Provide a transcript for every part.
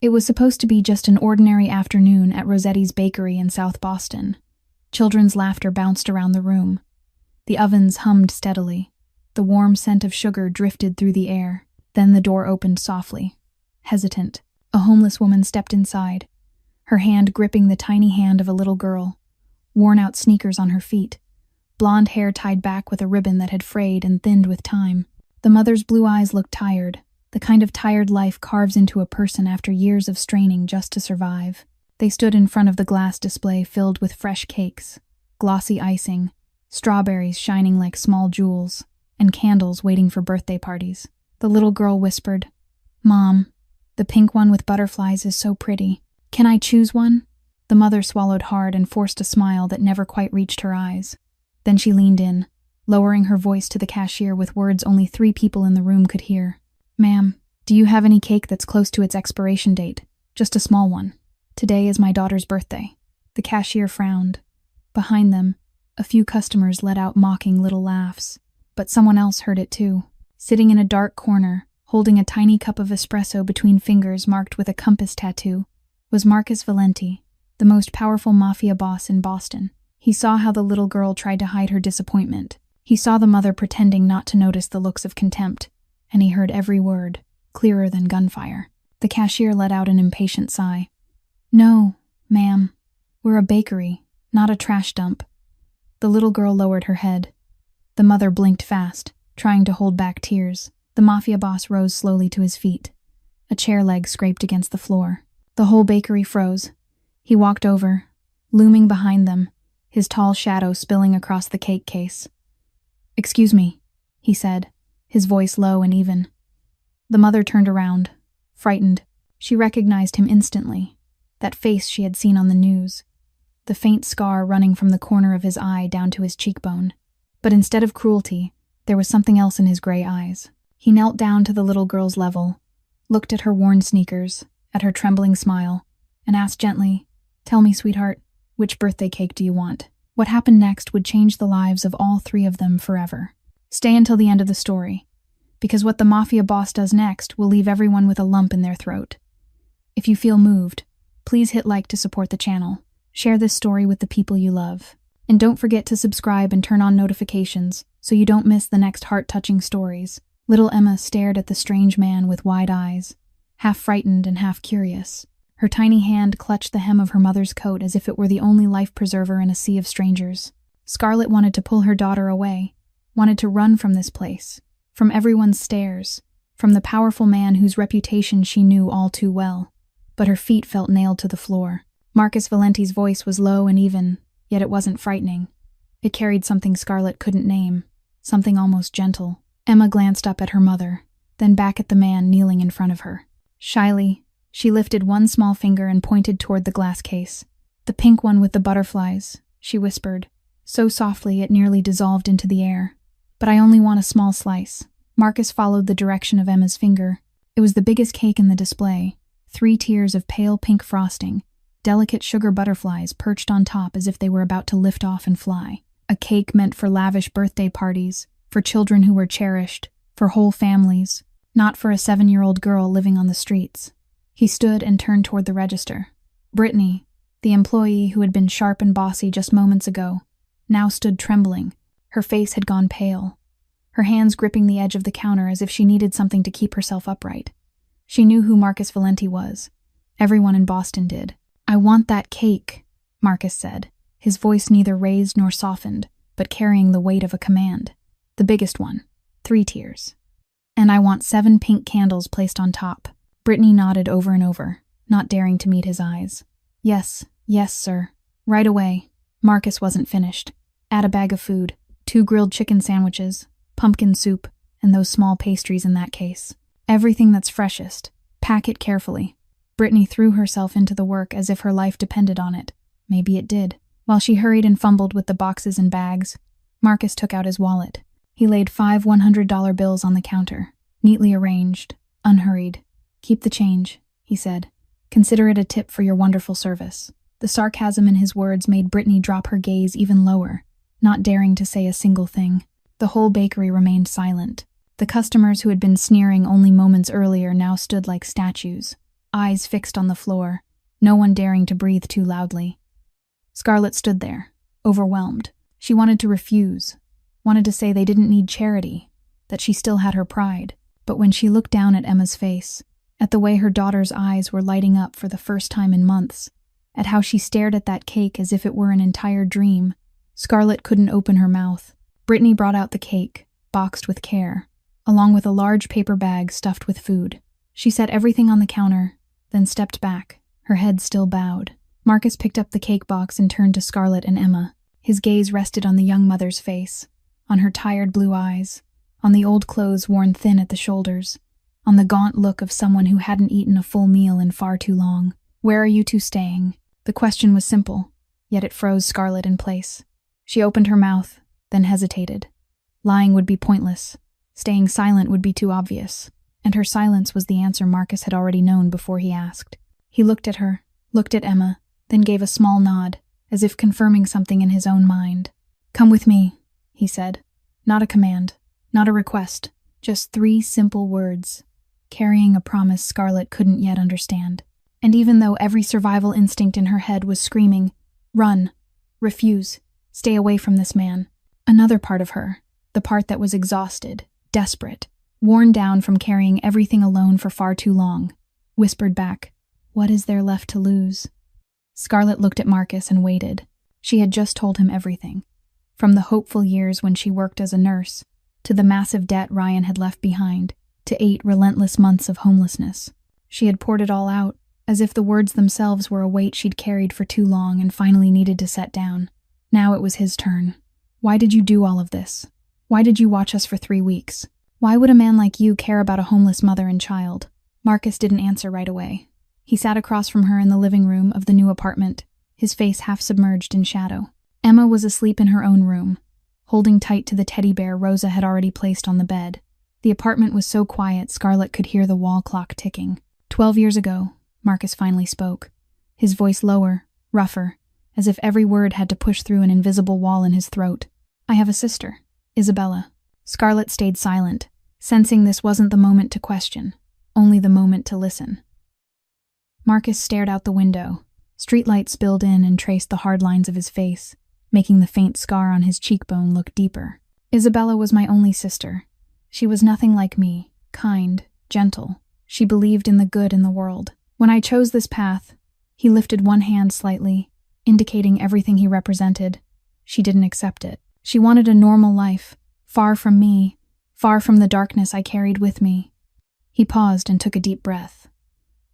It was supposed to be just an ordinary afternoon at Rossetti's Bakery in South Boston. Children's laughter bounced around the room. The ovens hummed steadily. The warm scent of sugar drifted through the air. Then the door opened softly. Hesitant, a homeless woman stepped inside, her hand gripping the tiny hand of a little girl, worn-out sneakers on her feet, blonde hair tied back with a ribbon that had frayed and thinned with time. The mother's blue eyes looked tired, the kind of tired life carves into a person after years of straining just to survive. They stood in front of the glass display filled with fresh cakes, glossy icing, strawberries shining like small jewels, and candles waiting for birthday parties. The little girl whispered, "Mom, the pink one with butterflies is so pretty. Can I choose one?" The mother swallowed hard and forced a smile that never quite reached her eyes. Then she leaned in, lowering her voice to the cashier with words only 3 people in the room could hear. "Ma'am, do you have any cake that's close to its expiration date? Just a small one. Today is my daughter's birthday." The cashier frowned. Behind them, a few customers let out mocking little laughs. But someone else heard it too. Sitting in a dark corner, holding a tiny cup of espresso between fingers marked with a compass tattoo, was Marcus Valenti, the most powerful Mafia boss in Boston. He saw how the little girl tried to hide her disappointment. He saw the mother pretending not to notice the looks of contempt, and he heard every word, clearer than gunfire. The cashier let out an impatient sigh. "No, ma'am. We're a bakery, not a trash dump." The little girl lowered her head. The mother blinked fast, trying to hold back tears. The Mafia boss rose slowly to his feet. A chair leg scraped against the floor. The whole bakery froze. He walked over, looming behind them, his tall shadow spilling across the cake case. "Excuse me," he said, his voice low and even. The mother turned around, frightened. She recognized him instantly, that face she had seen on the news, the faint scar running from the corner of his eye down to his cheekbone. But instead of cruelty, there was something else in his gray eyes. He knelt down to the little girl's level, looked at her worn sneakers, at her trembling smile, and asked gently, "Tell me, sweetheart, which birthday cake do you want?" What happened next would change the lives of all 3 of them forever. Stay until the end of the story, because what the Mafia boss does next will leave everyone with a lump in their throat. If you feel moved, please hit like to support the channel. Share this story with the people you love. And don't forget to subscribe and turn on notifications so you don't miss the next heart-touching stories. Little Emma stared at the strange man with wide eyes, half frightened and half curious. Her tiny hand clutched the hem of her mother's coat as if it were the only life preserver in a sea of strangers. Scarlett wanted to pull her daughter away, wanted to run from this place, from everyone's stares, from the powerful man whose reputation she knew all too well. But her feet felt nailed to the floor. Marcus Valenti's voice was low and even, yet it wasn't frightening. It carried something Scarlett couldn't name, something almost gentle. Emma glanced up at her mother, then back at the man kneeling in front of her. Shyly, she lifted one small finger and pointed toward the glass case. "The pink one with the butterflies," she whispered, so softly it nearly dissolved into the air. "But I only want a small slice." Marcus followed the direction of Emma's finger. It was the biggest cake in the display, 3 tiers of pale pink frosting, delicate sugar butterflies perched on top as if they were about to lift off and fly. A cake meant for lavish birthday parties, for children who were cherished, for whole families, not for a 7-year-old girl living on the streets. He stood and turned toward the register. Brittany, the employee who had been sharp and bossy just moments ago, now stood trembling. Her face had gone pale, her hands gripping the edge of the counter as if she needed something to keep herself upright. She knew who Marcus Valenti was. Everyone in Boston did. "I want that cake," Marcus said, his voice neither raised nor softened, but carrying the weight of a command. "The biggest one, 3 tiers. And I want 7 pink candles placed on top." Brittany nodded over and over, not daring to meet his eyes. Yes, sir. Right away." Marcus wasn't finished. "Add a bag of food, 2 grilled chicken sandwiches, pumpkin soup, and those small pastries in that case. Everything that's freshest. Pack it carefully." Brittany threw herself into the work as if her life depended on it. Maybe it did. While she hurried and fumbled with the boxes and bags, Marcus took out his wallet. He laid 5 $100 bills on the counter, neatly arranged, unhurried. "Keep the change," he said. "Consider it a tip for your wonderful service." The sarcasm in his words made Brittany drop her gaze even lower, not daring to say a single thing. The whole bakery remained silent. The customers who had been sneering only moments earlier now stood like statues, eyes fixed on the floor, no one daring to breathe too loudly. Scarlett stood there, overwhelmed. She wanted to refuse, wanted to say they didn't need charity, that she still had her pride. But when she looked down at Emma's face, at the way her daughter's eyes were lighting up for the first time in months, at how she stared at that cake as if it were an entire dream, Scarlett couldn't open her mouth. Brittany brought out the cake, boxed with care, along with a large paper bag stuffed with food. She set everything on the counter, then stepped back, her head still bowed. Marcus picked up the cake box and turned to Scarlett and Emma. His gaze rested on the young mother's face, on her tired blue eyes, on the old clothes worn thin at the shoulders, on the gaunt look of someone who hadn't eaten a full meal in far too long. "Where are you two staying?" The question was simple, yet it froze Scarlett in place. She opened her mouth, then hesitated. Lying would be pointless. Staying silent would be too obvious. And her silence was the answer Marcus had already known before he asked. He looked at her, looked at Emma, then gave a small nod, as if confirming something in his own mind. "Come with me," he said. Not a command, not a request, just 3 simple words, carrying a promise Scarlett couldn't yet understand. And even though every survival instinct in her head was screaming, "Run, refuse, stay away from this man," another part of her, the part that was exhausted, desperate, worn down from carrying everything alone for far too long, whispered back, "What is there left to lose?" Scarlett looked at Marcus and waited. She had just told him everything. From the hopeful years when she worked as a nurse, to the massive debt Ryan had left behind, to 8 relentless months of homelessness. She had poured it all out, as if the words themselves were a weight she'd carried for too long and finally needed to set down. Now it was his turn. "Why did you do all of this? Why did you watch us for 3 weeks? Why would a man like you care about a homeless mother and child?" Marcus didn't answer right away. He sat across from her in the living room of the new apartment, his face half submerged in shadow. Emma was asleep in her own room, holding tight to the teddy bear Rosa had already placed on the bed. The apartment was so quiet Scarlett could hear the wall clock ticking. 12 years ago, Marcus finally spoke, his voice lower, rougher, as if every word had to push through an invisible wall in his throat. "I have a sister, Isabella." Scarlett stayed silent, sensing this wasn't the moment to question, only the moment to listen. Marcus stared out the window. Streetlight spilled in and traced the hard lines of his face, making the faint scar on his cheekbone look deeper. "Isabella was my only sister. She was nothing like me, kind, gentle. She believed in the good in the world. When I chose this path," he lifted one hand slightly, indicating everything he represented. "She didn't accept it. She wanted a normal life, far from me, far from the darkness I carried with me." He paused and took a deep breath.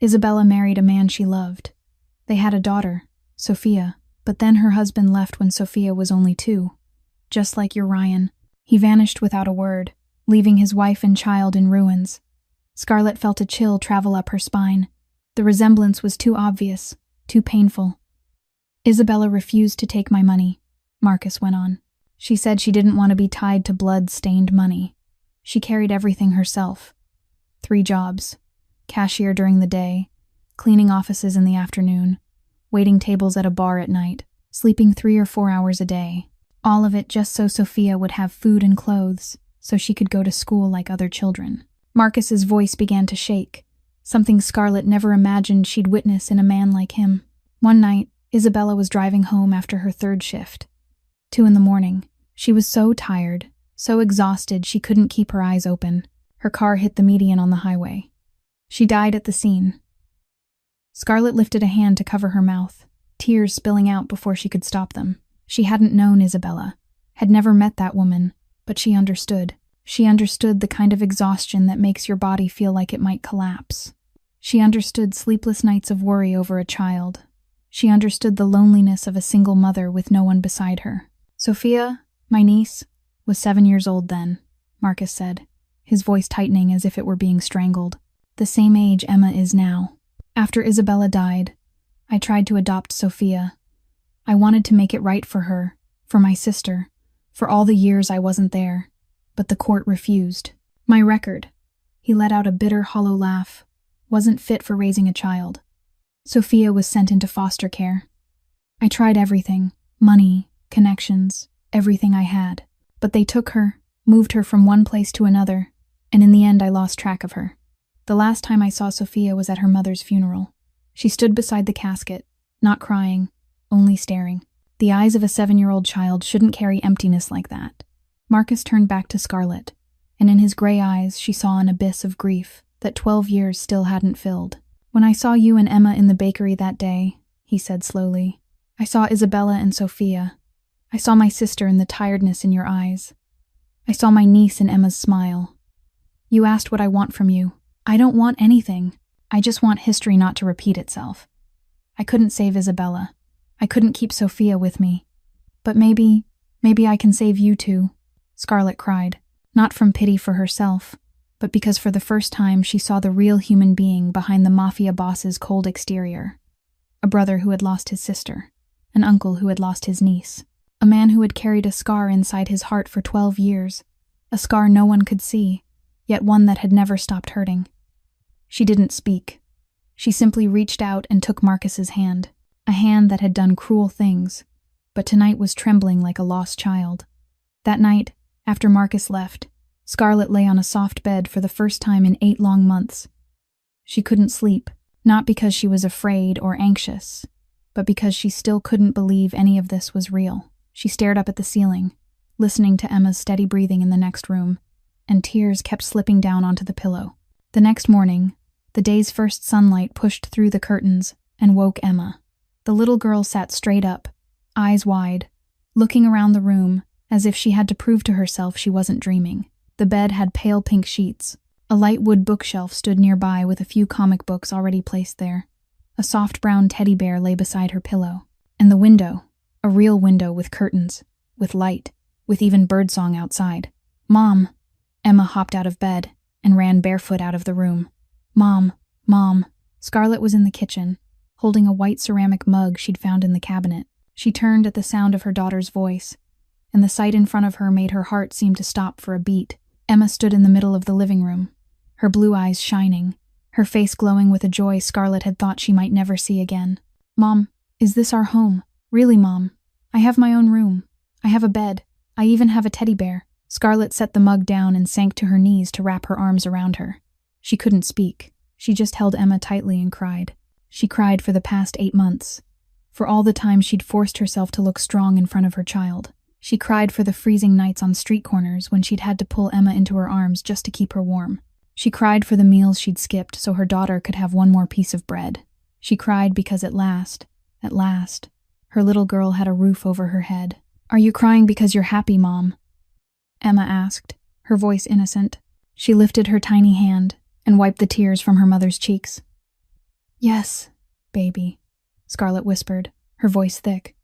Isabella married a man she loved. They had a daughter, Sophia, but then her husband left when Sophia was only 2. Just like your Ryan, he vanished without a word, leaving his wife and child in ruins. Scarlett felt a chill travel up her spine. The resemblance was too obvious, too painful. "Isabella refused to take my money," Marcus went on. "She said she didn't want to be tied to blood-stained money. She carried everything herself. 3 jobs. Cashier during the day, cleaning offices in the afternoon, waiting tables at a bar at night, sleeping 3 or 4 hours a day. All of it just so Sophia would have food and clothes, so she could go to school like other children." Marcus's voice began to shake, something Scarlett never imagined she'd witness in a man like him. One night, Isabella was driving home after her 3rd shift. 2 in the morning. She was so tired, so exhausted she couldn't keep her eyes open. Her car hit the median on the highway. She died at the scene. Scarlett lifted a hand to cover her mouth, tears spilling out before she could stop them. She hadn't known Isabella, had never met that woman, but she understood. She understood the kind of exhaustion that makes your body feel like it might collapse. She understood sleepless nights of worry over a child. She understood the loneliness of a single mother with no one beside her. "Sophia, my niece, was 7 years old then," Marcus said, his voice tightening as if it were being strangled. "The same age Emma is now. After Isabella died, I tried to adopt Sophia. I wanted to make it right for her, for my sister, for all the years I wasn't there, but the court refused. My record," he let out a bitter, hollow laugh, "wasn't fit for raising a child. Sophia was sent into foster care. I tried everything, money, connections, everything I had, but they took her, moved her from one place to another, and in the end I lost track of her. The last time I saw Sophia was at her mother's funeral. She stood beside the casket, not crying, only staring. The eyes of a 7-year-old child shouldn't carry emptiness like that. Marcus turned back to Scarlett, and in his gray eyes she saw an abyss of grief that 12 years still hadn't filled. When I saw you and Emma in the bakery that day, he said slowly, I saw Isabella and Sophia. I saw my sister in the tiredness in your eyes. I saw my niece in Emma's smile. You asked what I want from you. I don't want anything. I just want history not to repeat itself. I couldn't save Isabella. I couldn't keep Sophia with me. But maybe I can save you too, Scarlett cried, not from pity for herself, but because for the first time she saw the real human being behind the Mafia boss's cold exterior. A brother who had lost his sister, an uncle who had lost his niece, a man who had carried a scar inside his heart for 12 years, a scar no one could see, yet one that had never stopped hurting. She didn't speak. She simply reached out and took Marcus's hand, a hand that had done cruel things, but tonight was trembling like a lost child. That night, after Marcus left, Scarlett lay on a soft bed for the first time in 8 long months. She couldn't sleep, not because she was afraid or anxious, but because she still couldn't believe any of this was real. She stared up at the ceiling, listening to Emma's steady breathing in the next room, and tears kept slipping down onto the pillow. The next morning, the day's first sunlight pushed through the curtains and woke Emma. The little girl sat straight up, eyes wide, looking around the room as if she had to prove to herself she wasn't dreaming. The bed had pale pink sheets. A light wood bookshelf stood nearby with a few comic books already placed there. A soft brown teddy bear lay beside her pillow. And the window, a real window with curtains, with light, with even birdsong outside. Mom! Emma hopped out of bed and ran barefoot out of the room. Mom! Mom! Scarlett was in the kitchen, holding a white ceramic mug she'd found in the cabinet. She turned at the sound of her daughter's voice, and the sight in front of her made her heart seem to stop for a beat. Emma stood in the middle of the living room, her blue eyes shining, her face glowing with a joy Scarlett had thought she might never see again. Mom, is this our home? Really, Mom? I have my own room. I have a bed. I even have a teddy bear. Scarlett set the mug down and sank to her knees to wrap her arms around her. She couldn't speak. She just held Emma tightly and cried. She cried for the past 8 months, for all the time she'd forced herself to look strong in front of her child. She cried for the freezing nights on street corners when she'd had to pull Emma into her arms just to keep her warm. She cried for the meals she'd skipped so her daughter could have one more piece of bread. She cried because at last, her little girl had a roof over her head. Are you crying because you're happy, Mom? Emma asked, her voice innocent. She lifted her tiny hand and wiped the tears from her mother's cheeks. Yes, baby, Scarlett whispered, her voice thick.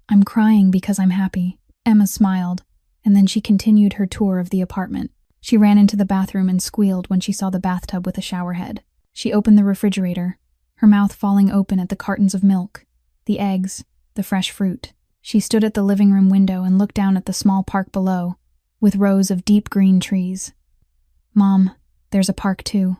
I'm crying because I'm happy. Emma smiled, and then she continued her tour of the apartment. She ran into the bathroom and squealed when she saw the bathtub with a shower head. She opened the refrigerator, her mouth falling open at the cartons of milk, the eggs, the fresh fruit. She stood at the living room window and looked down at the small park below, with rows of deep green trees. Mom, there's a park too.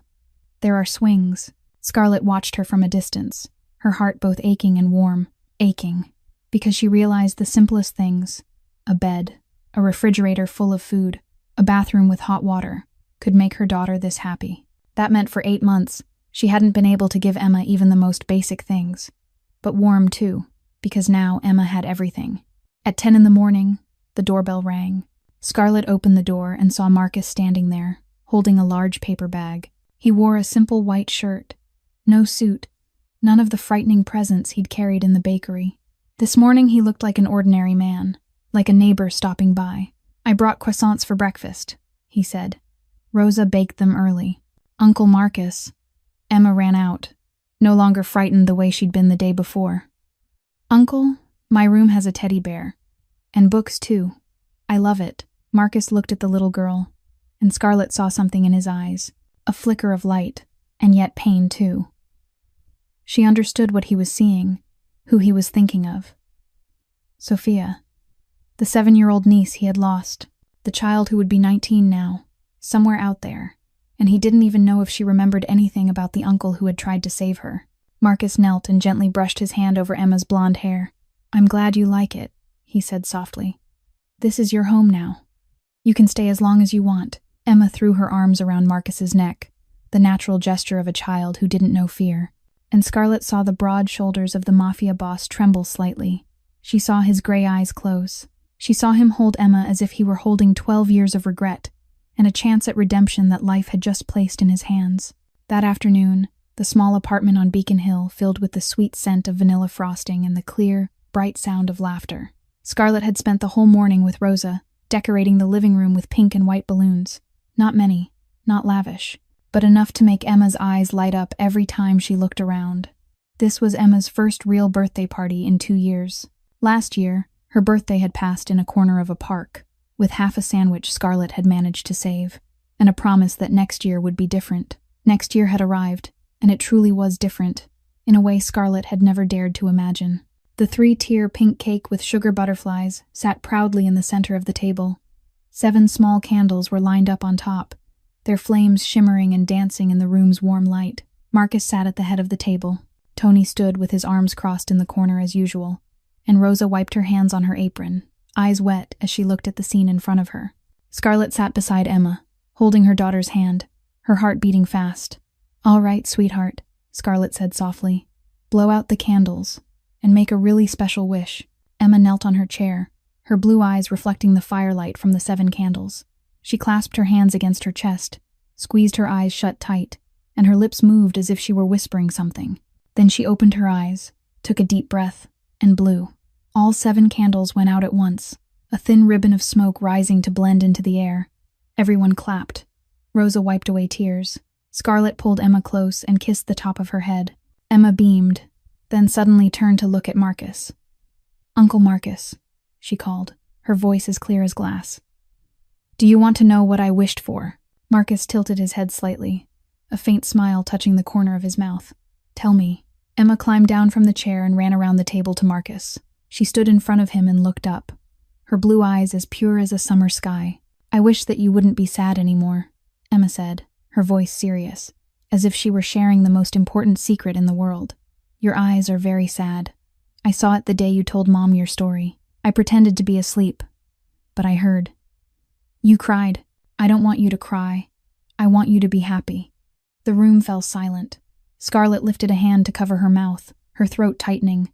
There are swings. Scarlett watched her from a distance, her heart both aching and warm, aching, because she realized the simplest things, a bed, a refrigerator full of food, a bathroom with hot water, could make her daughter this happy. That meant for 8 months, she hadn't been able to give Emma even the most basic things. But warm too, because now Emma had everything. At 10 in the morning, the doorbell rang. Scarlett opened the door and saw Marcus standing there, holding a large paper bag. He wore a simple white shirt, no suit, none of the frightening presents he'd carried in the bakery. This morning he looked like an ordinary man, like a neighbor stopping by. I brought croissants for breakfast, he said. Rosa baked them early. Uncle Marcus. Emma ran out, no longer frightened the way she'd been the day before. Uncle, my room has a teddy bear. And books too. I love it. Marcus looked at the little girl, and Scarlett saw something in his eyes, a flicker of light, and yet pain too. She understood what he was seeing, who he was thinking of. Sophia, the 7-year-old niece he had lost, the child who would be 19 now, somewhere out there, and he didn't even know if she remembered anything about the uncle who had tried to save her. Marcus knelt and gently brushed his hand over Emma's blonde hair. I'm glad you like it, he said softly. This is your home now. You can stay as long as you want. Emma threw her arms around Marcus's neck, the natural gesture of a child who didn't know fear. And Scarlett saw the broad shoulders of the Mafia boss tremble slightly. She saw his gray eyes close. She saw him hold Emma as if he were holding 12 years of regret and a chance at redemption that life had just placed in his hands. That afternoon, the small apartment on Beacon Hill filled with the sweet scent of vanilla frosting and the clear, bright sound of laughter. Scarlett had spent the whole morning with Rosa, decorating the living room with pink and white balloons. Not many, not lavish, but enough to make Emma's eyes light up every time she looked around. This was Emma's first real birthday party in 2 years. Last year, her birthday had passed in a corner of a park, with half a sandwich Scarlett had managed to save, and a promise that next year would be different. Next year had arrived, and it truly was different, in a way Scarlett had never dared to imagine. The 3-tier pink cake with sugar butterflies sat proudly in the center of the table. 7 small candles were lined up on top, their flames shimmering and dancing in the room's warm light. Marcus sat at the head of the table. Tony stood with his arms crossed in the corner as usual, and Rosa wiped her hands on her apron, eyes wet as she looked at the scene in front of her. Scarlett sat beside Emma, holding her daughter's hand, her heart beating fast. "All right, sweetheart," Scarlett said softly. "Blow out the candles and make a really special wish." Emma knelt on her chair, her blue eyes reflecting the firelight from the 7 candles. She clasped her hands against her chest, squeezed her eyes shut tight, and her lips moved as if she were whispering something. Then she opened her eyes, took a deep breath, and blew. All 7 candles went out at once, a thin ribbon of smoke rising to blend into the air. Everyone clapped. Rosa wiped away tears. Scarlett pulled Emma close and kissed the top of her head. Emma beamed, then suddenly turned to look at Marcus. "Uncle Marcus," she called, her voice as clear as glass. "Do you want to know what I wished for?" Marcus tilted his head slightly, a faint smile touching the corner of his mouth. "Tell me." Emma climbed down from the chair and ran around the table to Marcus. She stood in front of him and looked up, her blue eyes as pure as a summer sky. "I wish that you wouldn't be sad anymore," Emma said, her voice serious, as if she were sharing the most important secret in the world. "Your eyes are very sad. I saw it the day you told Mom your story. I pretended to be asleep, but I heard. You cried. I don't want you to cry. I want you to be happy." The room fell silent. Scarlett lifted a hand to cover her mouth, her throat tightening.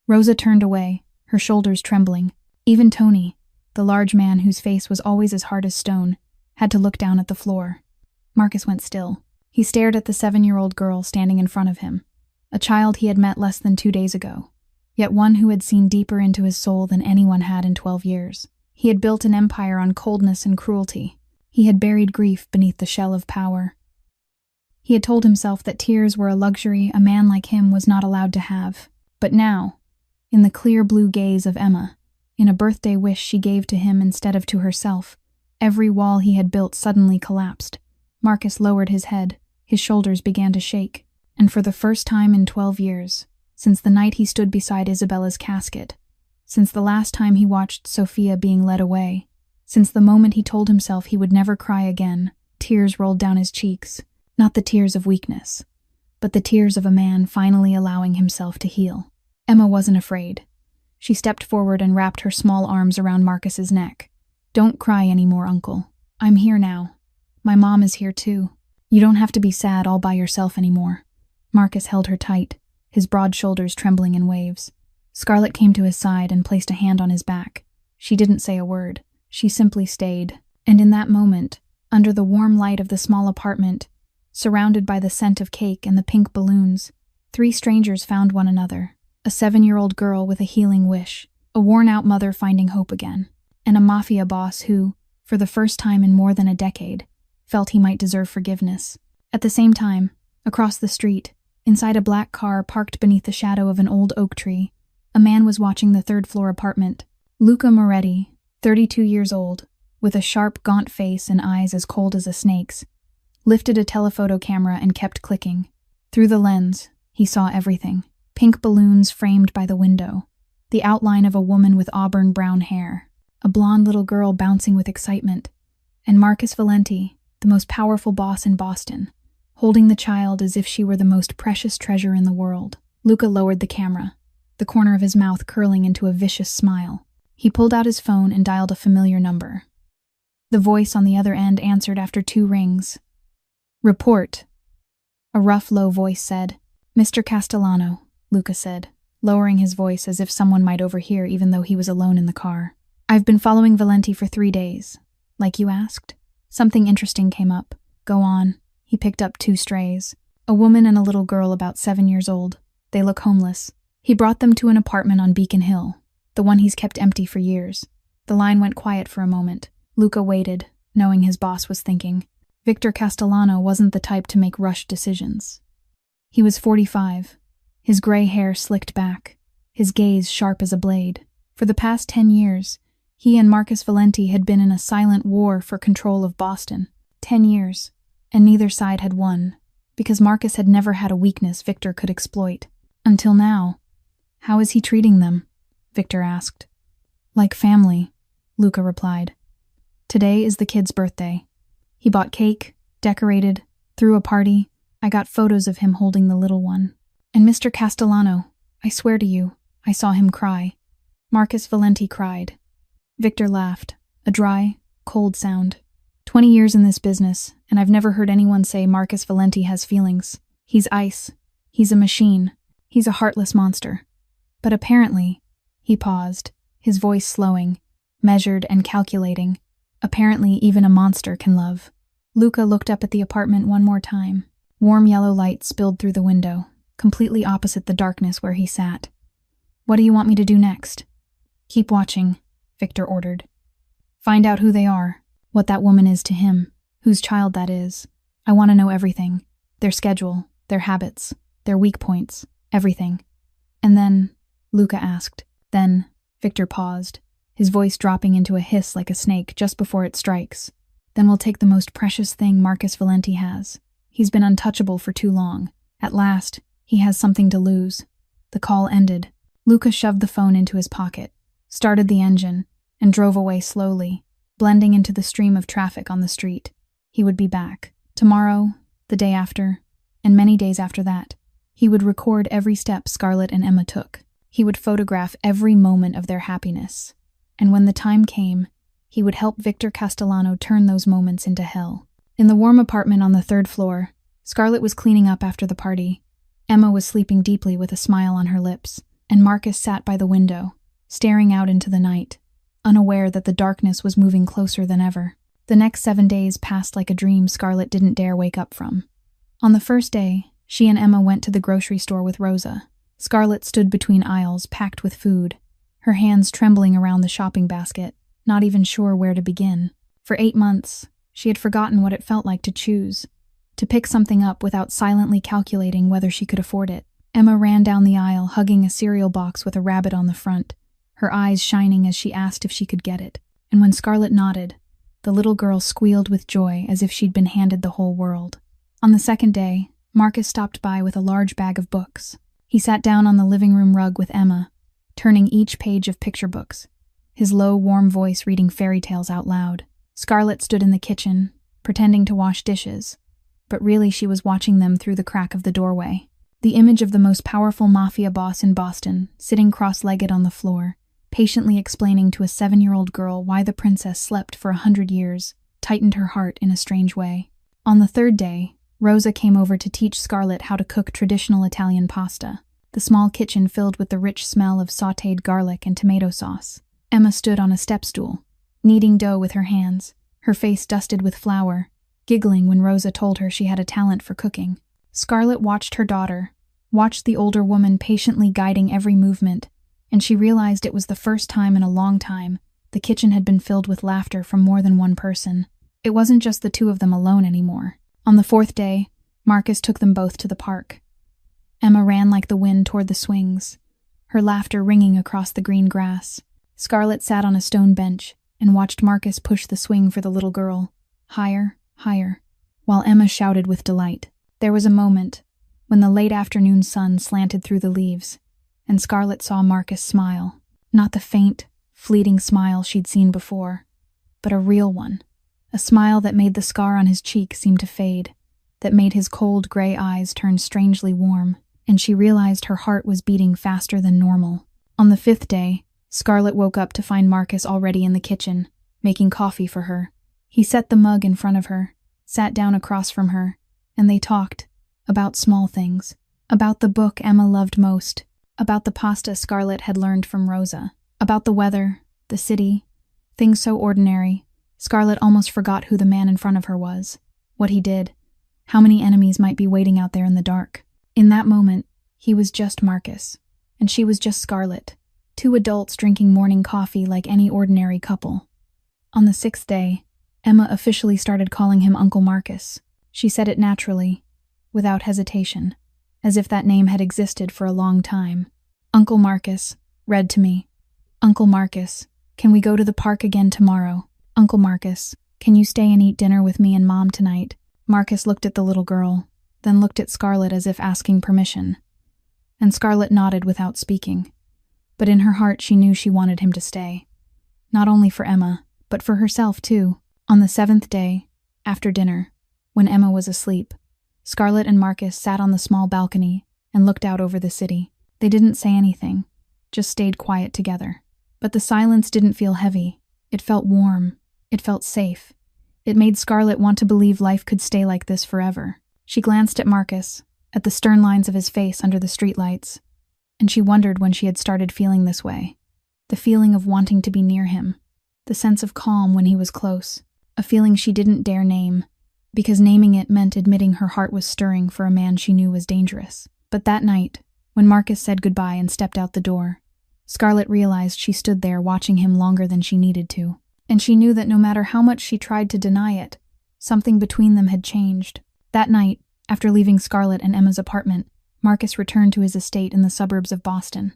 Rosa turned away, her shoulders trembling. Even Tony, the large man whose face was always as hard as stone, had to look down at the floor. Marcus went still. He stared at the 7-year-old girl standing in front of him, a child he had met less than 2 days ago, yet one who had seen deeper into his soul than anyone had in 12 years. He had built an empire on coldness and cruelty. He had buried grief beneath the shell of power. He had told himself that tears were a luxury a man like him was not allowed to have. But now, in the clear blue gaze of Emma, in a birthday wish she gave to him instead of to herself, every wall he had built suddenly collapsed. Marcus lowered his head, his shoulders began to shake, and for the first time in 12 years, since the night he stood beside Isabella's casket, since the last time he watched Sophia being led away, since the moment he told himself he would never cry again, tears rolled down his cheeks, not the tears of weakness, but the tears of a man finally allowing himself to heal. Emma wasn't afraid. She stepped forward and wrapped her small arms around Marcus's neck. "Don't cry anymore, Uncle. I'm here now. My mom is here too. You don't have to be sad all by yourself anymore." Marcus held her tight, his broad shoulders trembling in waves. Scarlett came to his side and placed a hand on his back. She didn't say a word. She simply stayed. And in that moment, under the warm light of the small apartment, surrounded by the scent of cake and the pink balloons, 3 strangers found one another. A 7-year-old girl with a healing wish, a worn-out mother finding hope again, and a Mafia boss who, for the first time in more than a decade, felt he might deserve forgiveness. At the same time, across the street, inside a black car parked beneath the shadow of an old oak tree, a man was watching the 3rd-floor apartment. Luca Moretti, 32 years old, with a sharp, gaunt face and eyes as cold as a snake's, lifted a telephoto camera and kept clicking. Through the lens, he saw everything. Pink balloons framed by the window, the outline of a woman with auburn brown hair, a blonde little girl bouncing with excitement, and Marcus Valenti, the most powerful boss in Boston, holding the child as if she were the most precious treasure in the world. Luca lowered the camera, the corner of his mouth curling into a vicious smile. He pulled out his phone and dialed a familiar number. The voice on the other end answered after 2 rings. "Report," A rough, low voice said. "Mr. Castellano," Luca said, lowering his voice as if someone might overhear even though he was alone in the car. "I've been following Valenti for 3 days. Like you asked? Something interesting came up. Go on." He picked up 2 strays. A woman and a little girl about 7 years old. They look homeless. He brought them to an apartment on Beacon Hill, the one he's kept empty for years. The line went quiet for a moment. Luca waited, knowing his boss was thinking. Victor Castellano wasn't the type to make rushed decisions. He was 45, his gray hair slicked back, his gaze sharp as a blade. For the past 10 years, he and Marcus Valenti had been in a silent war for control of Boston. 10 years, and neither side had won, because Marcus had never had a weakness Victor could exploit. Until now. "How is he treating them?" Victor asked. "Like family," Luca replied. "Today is the kid's birthday. He bought cake, decorated, threw a party. I got photos of him holding the little one. And Mr. Castellano, I swear to you, I saw him cry." Marcus Valenti cried. Victor laughed, a dry, cold sound. 20 years in this business, and I've never heard anyone say Marcus Valenti has feelings. He's ice. He's a machine. He's a heartless monster. But apparently, he paused, his voice slowing, measured and calculating. Apparently, even a monster can love. Luca looked up at the apartment one more time. Warm yellow light spilled through the window, completely opposite the darkness where he sat. "What do you want me to do next?" "Keep watching," Victor ordered. "Find out who they are, what that woman is to him, whose child that is. I want to know everything. Their schedule, their habits, their weak points, everything." "And then?" Luca asked. "Then," Victor paused, his voice dropping into a hiss like a snake just before it strikes. "Then we'll take the most precious thing Marcus Valenti has. He's been untouchable for too long. At last, he has something to lose." The call ended. Luca shoved the phone into his pocket, started the engine, and drove away slowly, blending into the stream of traffic on the street. He would be back. Tomorrow, the day after, and many days after that. He would record every step Scarlett and Emma took. He would photograph every moment of their happiness. And when the time came, he would help Victor Castellano turn those moments into hell. In the warm apartment on the 3rd floor, Scarlett was cleaning up after the party. Emma was sleeping deeply with a smile on her lips, and Marcus sat by the window, staring out into the night, unaware that the darkness was moving closer than ever. The next 7 days passed like a dream Scarlett didn't dare wake up from. On the first day, she and Emma went to the grocery store with Rosa. Scarlett stood between aisles packed with food, her hands trembling around the shopping basket, not even sure where to begin. For 8 months, she had forgotten what it felt like to choose, to pick something up without silently calculating whether she could afford it. Emma ran down the aisle, hugging a cereal box with a rabbit on the front, her eyes shining as she asked if she could get it. And when Scarlett nodded, the little girl squealed with joy as if she'd been handed the whole world. On the second day, Marcus stopped by with a large bag of books. He sat down on the living room rug with Emma, turning each page of picture books, his low, warm voice reading fairy tales out loud. Scarlett stood in the kitchen, pretending to wash dishes, but really she was watching them through the crack of the doorway. The image of the most powerful Mafia boss in Boston, sitting cross-legged on the floor, patiently explaining to a 7-year-old girl why the princess slept for 100 years, tightened her heart in a strange way. On the 3rd day, Rosa came over to teach Scarlett how to cook traditional Italian pasta, the small kitchen filled with the rich smell of sautéed garlic and tomato sauce. Emma stood on a step stool, kneading dough with her hands, her face dusted with flour, giggling when Rosa told her she had a talent for cooking. Scarlett watched her daughter, watched the older woman patiently guiding every movement, and she realized it was the first time in a long time the kitchen had been filled with laughter from more than one person. It wasn't just the 2 of them alone anymore. On the 4th day, Marcus took them both to the park. Emma ran like the wind toward the swings, her laughter ringing across the green grass. Scarlett sat on a stone bench and watched Marcus push the swing for the little girl, higher, higher, while Emma shouted with delight. There was a moment when the late afternoon sun slanted through the leaves, and Scarlett saw Marcus smile, not the faint, fleeting smile she'd seen before, but a real one. A smile that made the scar on his cheek seem to fade, that made his cold gray eyes turn strangely warm, and she realized her heart was beating faster than normal. On the 5th day, Scarlett woke up to find Marcus already in the kitchen, making coffee for her. He set the mug in front of her, sat down across from her, and they talked, About small things. About the book Emma loved most. About the pasta Scarlett had learned from Rosa. About the weather, the city, things so ordinary. Scarlett almost forgot who the man in front of her was, what he did, how many enemies might be waiting out there in the dark. In that moment, he was just Marcus, and she was just Scarlett, two adults drinking morning coffee like any ordinary couple. On the 6th day, Emma officially started calling him Uncle Marcus. She said it naturally, without hesitation, as if that name had existed for a long time. Uncle Marcus, read to me. Uncle Marcus, can we go to the park again tomorrow? Uncle Marcus, can you stay and eat dinner with me and Mom tonight? Marcus looked at the little girl, then looked at Scarlett as if asking permission. And Scarlett nodded without speaking. But in her heart she knew she wanted him to stay. Not only for Emma, but for herself too. On the 7th day, after dinner, when Emma was asleep, Scarlett and Marcus sat on the small balcony and looked out over the city. They didn't say anything, just stayed quiet together. But the silence didn't feel heavy. It felt warm. It felt safe. It made Scarlett want to believe life could stay like this forever. She glanced at Marcus, at the stern lines of his face under the streetlights, and she wondered when she had started feeling this way. The feeling of wanting to be near him. The sense of calm when he was close. A feeling she didn't dare name, because naming it meant admitting her heart was stirring for a man she knew was dangerous. But that night, when Marcus said goodbye and stepped out the door, Scarlett realized she stood there watching him longer than she needed to. And she knew that no matter how much she tried to deny it, something between them had changed. That night, after leaving Scarlett and Emma's apartment, Marcus returned to his estate in the suburbs of Boston.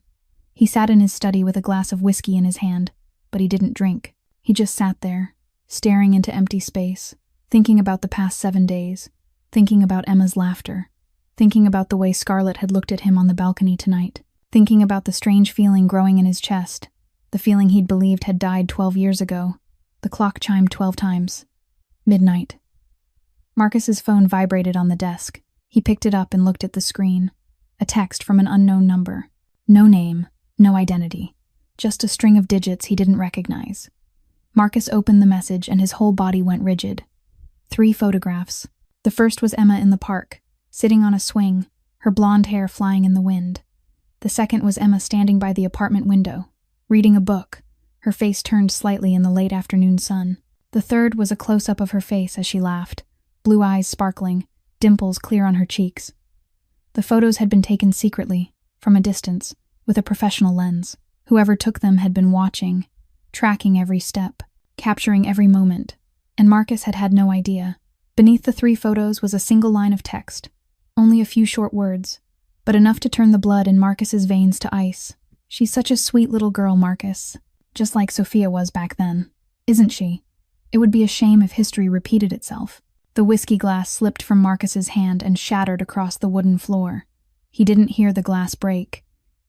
He sat in his study with a glass of whiskey in his hand, but he didn't drink. He just sat there, staring into empty space, thinking about the past 7 days, thinking about Emma's laughter, thinking about the way Scarlett had looked at him on the balcony tonight, thinking about the strange feeling growing in his chest, the feeling he'd believed had died 12 years ago. The clock chimed 12 times. Midnight. Marcus's phone vibrated on the desk. He picked it up and looked at the screen. A text from an unknown number. No name, no identity. Just a string of digits he didn't recognize. Marcus opened the message and his whole body went rigid. 3 photographs. The first was Emma in the park, sitting on a swing, her blonde hair flying in the wind. The second was Emma standing by the apartment window, reading a book, her face turned slightly in the late afternoon sun. The third was a close-up of her face as she laughed, blue eyes sparkling, dimples clear on her cheeks. The photos had been taken secretly, from a distance, with a professional lens. Whoever took them had been watching, tracking every step, capturing every moment, and Marcus had had no idea. Beneath the 3 photos was a single line of text, only a few short words, but enough to turn the blood in Marcus's veins to ice. She's such a sweet little girl, Marcus. Just like Sophia was back then. Isn't she? It would be a shame if history repeated itself. The whiskey glass slipped from Marcus's hand and shattered across the wooden floor. He didn't hear the glass break.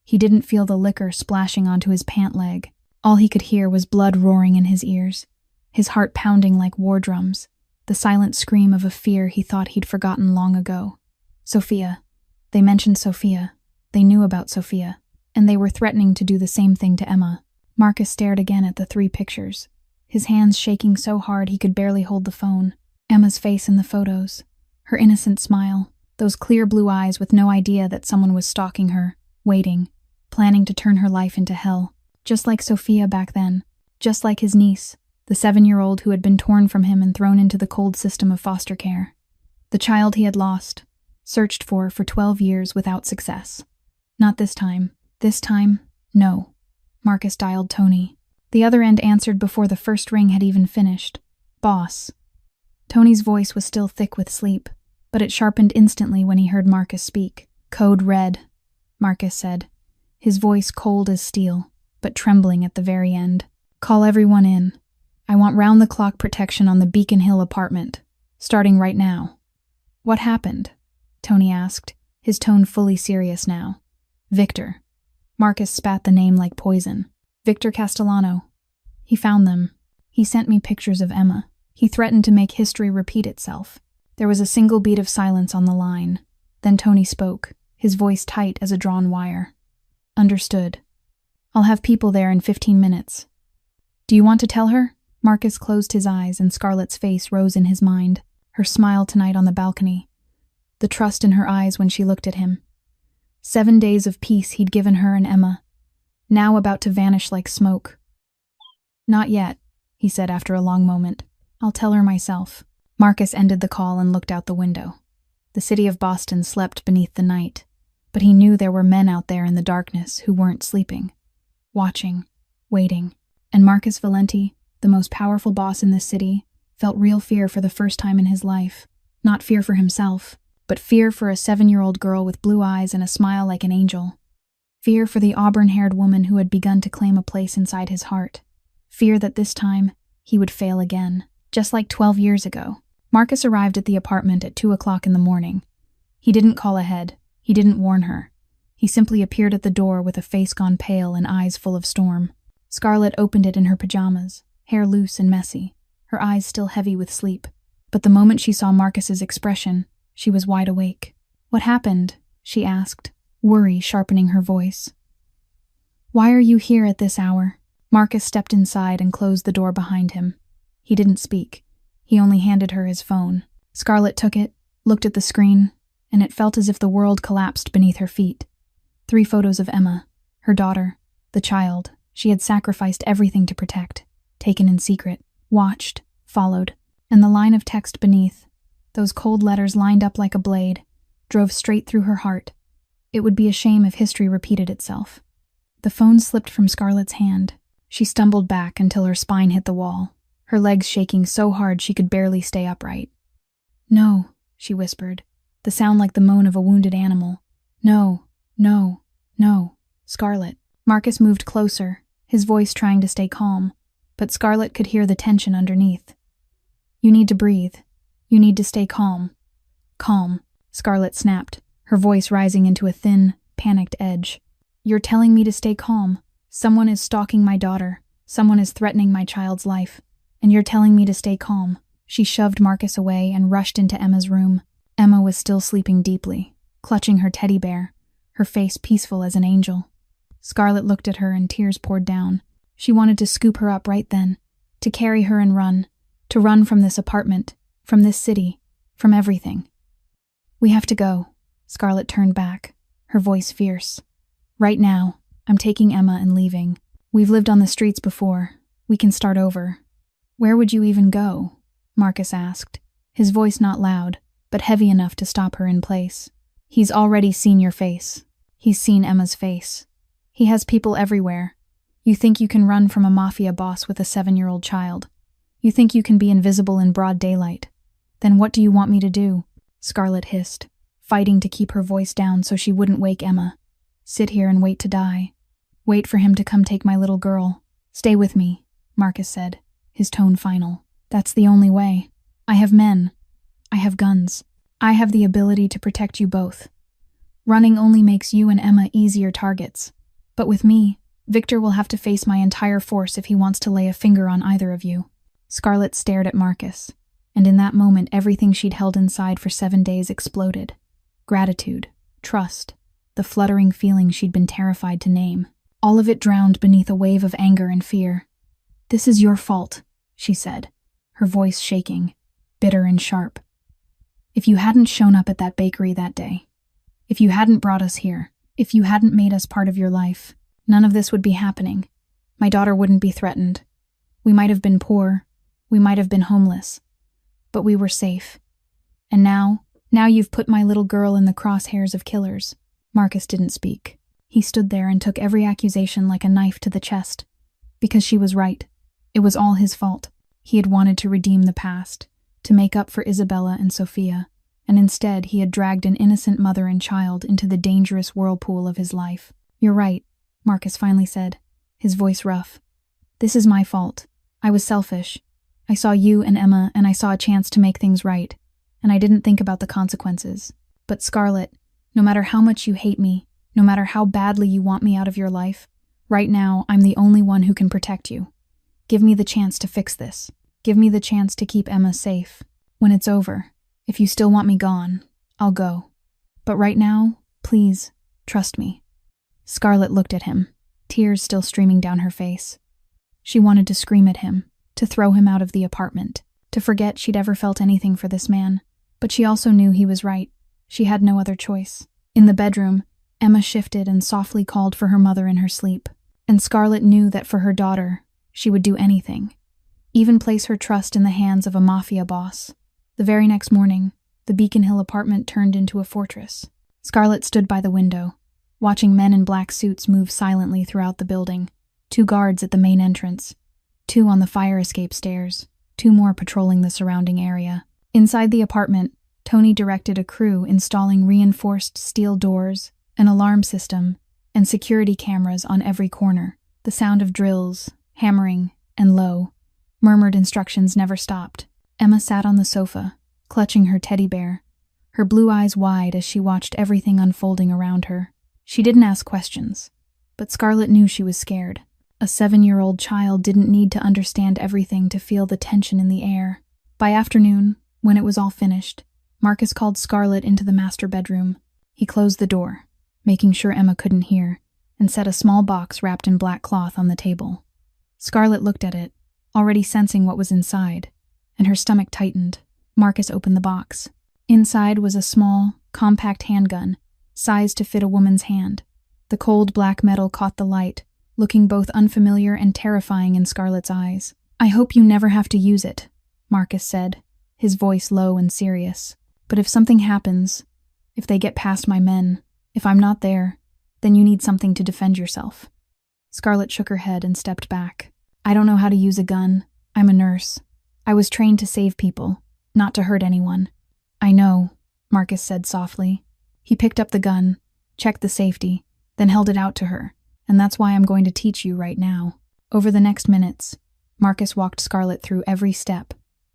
He didn't feel the liquor splashing onto his pant leg. All he could hear was blood roaring in his ears, his heart pounding like war drums, the silent scream of a fear he thought he'd forgotten long ago. Sophia. They mentioned Sophia. They knew about Sophia, and they were threatening to do the same thing to Emma. Marcus stared again at the 3 pictures, his hands shaking so hard he could barely hold the phone. Emma's face in the photos, her innocent smile, those clear blue eyes with no idea that someone was stalking her, waiting, planning to turn her life into hell. Just like Sophia back then, just like his niece, the 7-year-old who had been torn from him and thrown into the cold system of foster care. The child he had lost, searched for 12 years without success. Not this time. This time, no. Marcus dialed Tony. The other end answered before the first ring had even finished. Boss. Tony's voice was still thick with sleep, but it sharpened instantly when he heard Marcus speak. Code red, Marcus said, his voice cold as steel, but trembling at the very end. Call everyone in. I want round-the-clock protection on the Beacon Hill apartment, starting right now. What happened? Tony asked, his tone fully serious now. Victor. Marcus spat the name like poison. Victor Castellano. He found them. He sent me pictures of Emma. He threatened to make history repeat itself. There was a single beat of silence on the line. Then Tony spoke, his voice tight as a drawn wire. Understood. I'll have people there in 15 minutes. Do you want to tell her? Marcus closed his eyes and Scarlett's face rose in his mind, her smile tonight on the balcony. the trust in her eyes when she looked at him. 7 days of peace he'd given her and Emma, now about to vanish like smoke. "Not yet," he said after a long moment. "I'll tell her myself." Marcus ended the call and looked out the window. The city of Boston slept beneath the night, but he knew there were men out there in the darkness who weren't sleeping, watching, waiting. And Marcus Valenti, the most powerful boss in this city, felt real fear for the first time in his life. Not fear for himself, but fear for a 7-year-old girl with blue eyes and a smile like an angel. Fear for the auburn-haired woman who had begun to claim a place inside his heart. Fear that this time he would fail again, just like 12 years ago. Marcus arrived at the apartment at 2 o'clock in the morning. He didn't call ahead. He didn't warn her. He simply appeared at the door with a face gone pale and eyes full of storm. Scarlett opened it in her pajamas, hair loose and messy, her eyes still heavy with sleep. But the moment she saw Marcus's expression, she was wide awake. "What happened?" she asked, worry sharpening her voice. "Why are you here at this hour?" Marcus stepped inside and closed the door behind him. He didn't speak. He only handed her his phone. Scarlett took it, looked at the screen, and it felt as if the world collapsed beneath her feet. 3 photos of Emma, her daughter, the child she had sacrificed everything to protect, taken in secret, watched, followed, and the line of text beneath, those cold letters lined up like a blade, drove straight through her heart. It would be a shame if history repeated itself. The phone slipped from Scarlett's hand. She stumbled back until her spine hit the wall, her legs shaking so hard she could barely stay upright. "No," she whispered, the sound like the moan of a wounded animal. "No, no, no, Scarlett." Marcus moved closer, his voice trying to stay calm, but Scarlett could hear the tension underneath. "You need to breathe. You need to stay calm." "Calm," Scarlett snapped, her voice rising into a thin, panicked edge. "You're telling me to stay calm. Someone is stalking my daughter. Someone is threatening my child's life. And you're telling me to stay calm." She shoved Marcus away and rushed into Emma's room. Emma was still sleeping deeply, clutching her teddy bear, her face peaceful as an angel. Scarlett looked at her and tears poured down. She wanted to scoop her up right then, to carry her and run, to run from this apartment, from this city, from everything. "We have to go." Scarlett turned back, her voice fierce. "Right now, I'm taking Emma and leaving. We've lived on the streets before. We can start over." "Where would you even go?" Marcus asked, his voice not loud, but heavy enough to stop her in place. "He's already seen your face. He's seen Emma's face. He has people everywhere. You think you can run from a Mafia boss with a 7-year-old child. You think you can be invisible in broad daylight. Then what do you want me to do?" Scarlett hissed, fighting to keep her voice down so she wouldn't wake Emma. "Sit here and wait to die. Wait for him to come take my little girl. Stay with me," Marcus said, his tone final. "That's the only way. I have men. I have guns. I have the ability to protect you both. Running only makes you and Emma easier targets. But with me, Victor will have to face my entire force if he wants to lay a finger on either of you." Scarlett stared at Marcus, and in that moment everything she'd held inside for 7 days exploded. Gratitude, trust, the fluttering feeling she'd been terrified to name. All of it drowned beneath a wave of anger and fear. "This is your fault," she said, her voice shaking, bitter and sharp. "If you hadn't shown up at that bakery that day, if you hadn't brought us here, if you hadn't made us part of your life, none of this would be happening. My daughter wouldn't be threatened. We might have been poor, we might have been homeless, but we were safe. And now you've put my little girl in the crosshairs of killers." Marcus didn't speak. He stood there and took every accusation like a knife to the chest. Because she was right. It was all his fault. He had wanted to redeem the past, to make up for Isabella and Sophia, and instead he had dragged an innocent mother and child into the dangerous whirlpool of his life. "You're right," Marcus finally said, his voice rough. "This is my fault. I was selfish. I saw you and Emma and I saw a chance to make things right, and I didn't think about the consequences. But Scarlett, no matter how much you hate me, no matter how badly you want me out of your life, right now I'm the only one who can protect you. Give me the chance to fix this. Give me the chance to keep Emma safe. When it's over, if you still want me gone, I'll go. But right now, please, trust me." Scarlett looked at him, tears still streaming down her face. She wanted to scream at him, to throw him out of the apartment, to forget she'd ever felt anything for this man. But she also knew he was right. She had no other choice. In the bedroom, Emma shifted and softly called for her mother in her sleep. And Scarlett knew that for her daughter, she would do anything, even place her trust in the hands of a Mafia boss. The very next morning, the Beacon Hill apartment turned into a fortress. Scarlett stood by the window, watching men in black suits move silently throughout the building. 2 guards at the main entrance, 2 on the fire escape stairs, 2 more patrolling the surrounding area. Inside the apartment, Tony directed a crew installing reinforced steel doors, an alarm system, and security cameras on every corner. The sound of drills, hammering, and low, murmured instructions never stopped. Emma sat on the sofa, clutching her teddy bear, her blue eyes wide as she watched everything unfolding around her. She didn't ask questions, but Scarlett knew she was scared. A 7-year-old child didn't need to understand everything to feel the tension in the air. By afternoon, when it was all finished, Marcus called Scarlett into the master bedroom. He closed the door, making sure Emma couldn't hear, and set a small box wrapped in black cloth on the table. Scarlett looked at it, already sensing what was inside, and her stomach tightened. Marcus opened the box. Inside was a small, compact handgun, sized to fit a woman's hand. The cold black metal caught the light, looking both unfamiliar and terrifying in Scarlett's eyes. "I hope you never have to use it," Marcus said, his voice low and serious. "But if something happens, if they get past my men, if I'm not there, then you need something to defend yourself." Scarlett shook her head and stepped back. "I don't know how to use a gun. I'm a nurse. I was trained to save people, not to hurt anyone." "I know," Marcus said softly. He picked up the gun, checked the safety, then held it out to her. "And that's why I'm going to teach you right now." Over the next minutes, Marcus walked Scarlett through every step: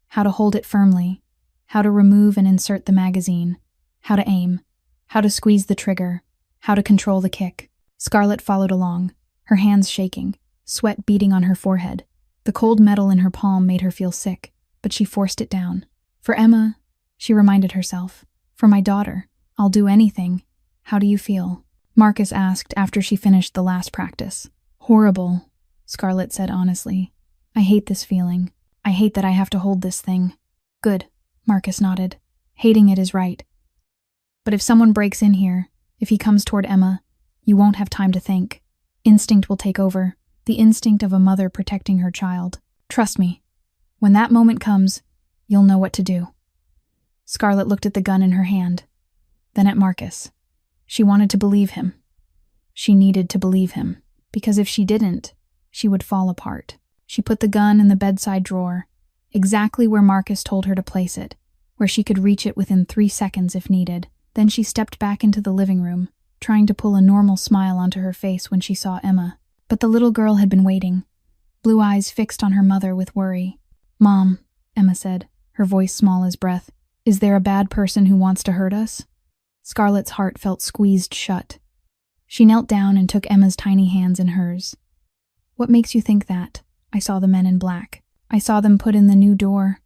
how to hold it firmly, how to remove and insert the magazine, how to aim, how to squeeze the trigger, how to control the kick. Scarlett followed along, her hands shaking, sweat beading on her forehead. The cold metal in her palm made her feel sick, but she forced it down. "For Emma," she reminded herself. "For my daughter, I'll do anything. How do you feel?" Marcus asked after she finished the last practice. "Horrible," Scarlett said honestly. "I hate this feeling. I hate that I have to hold this thing." "Good," Marcus nodded. "Hating it is right. But if someone breaks in here, if he comes toward Emma, you won't have time to think. Instinct will take over, the instinct of a mother protecting her child. Trust me. When that moment comes, you'll know what to do." Scarlett looked at the gun in her hand, then at Marcus. She wanted to believe him. She needed to believe him, because if she didn't, she would fall apart. She put the gun in the bedside drawer, exactly where Marcus told her to place it, where she could reach it within 3 seconds if needed. Then she stepped back into the living room, trying to pull a normal smile onto her face when she saw Emma. But the little girl had been waiting, blue eyes fixed on her mother with worry. "Mom," Emma said, her voice small as breath, "is there a bad person who wants to hurt us?" Scarlett's heart felt squeezed shut. She knelt down and took Emma's tiny hands in hers. "What makes you think that?" "I saw the men in black. I saw them put in the new door.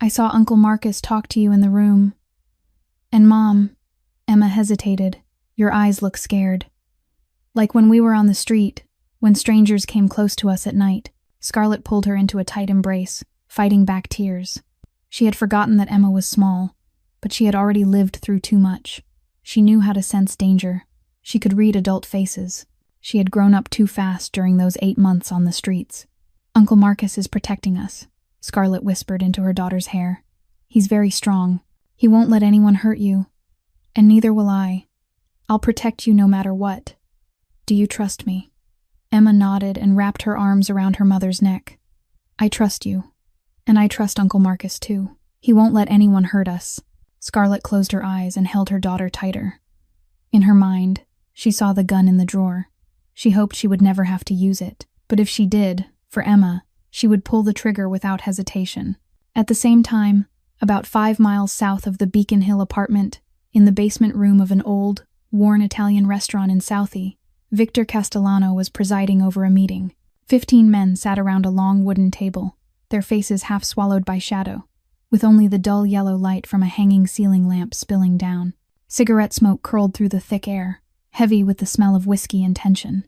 I saw Uncle Marcus talk to you in the room. And Mom," Emma hesitated, "your eyes look scared. Like when we were on the street, when strangers came close to us at night." Scarlett pulled her into a tight embrace, fighting back tears. She had forgotten that Emma was small, but she had already lived through too much. She knew how to sense danger. She could read adult faces. She had grown up too fast during those 8 months on the streets. "Uncle Marcus is protecting us," Scarlett whispered into her daughter's hair. "He's very strong. He won't let anyone hurt you. And neither will I. I'll protect you no matter what. Do you trust me?" Emma nodded and wrapped her arms around her mother's neck. "I trust you. And I trust Uncle Marcus too. He won't let anyone hurt us." Scarlett closed her eyes and held her daughter tighter. In her mind, she saw the gun in the drawer. She hoped she would never have to use it, but if she did, for Emma, she would pull the trigger without hesitation. At the same time, about 5 miles south of the Beacon Hill apartment, in the basement room of an old, worn Italian restaurant in Southie, Victor Castellano was presiding over a meeting. 15 men sat around a long wooden table, their faces half swallowed by shadow, with only the dull yellow light from a hanging ceiling lamp spilling down. Cigarette smoke curled through the thick air, heavy with the smell of whiskey and tension.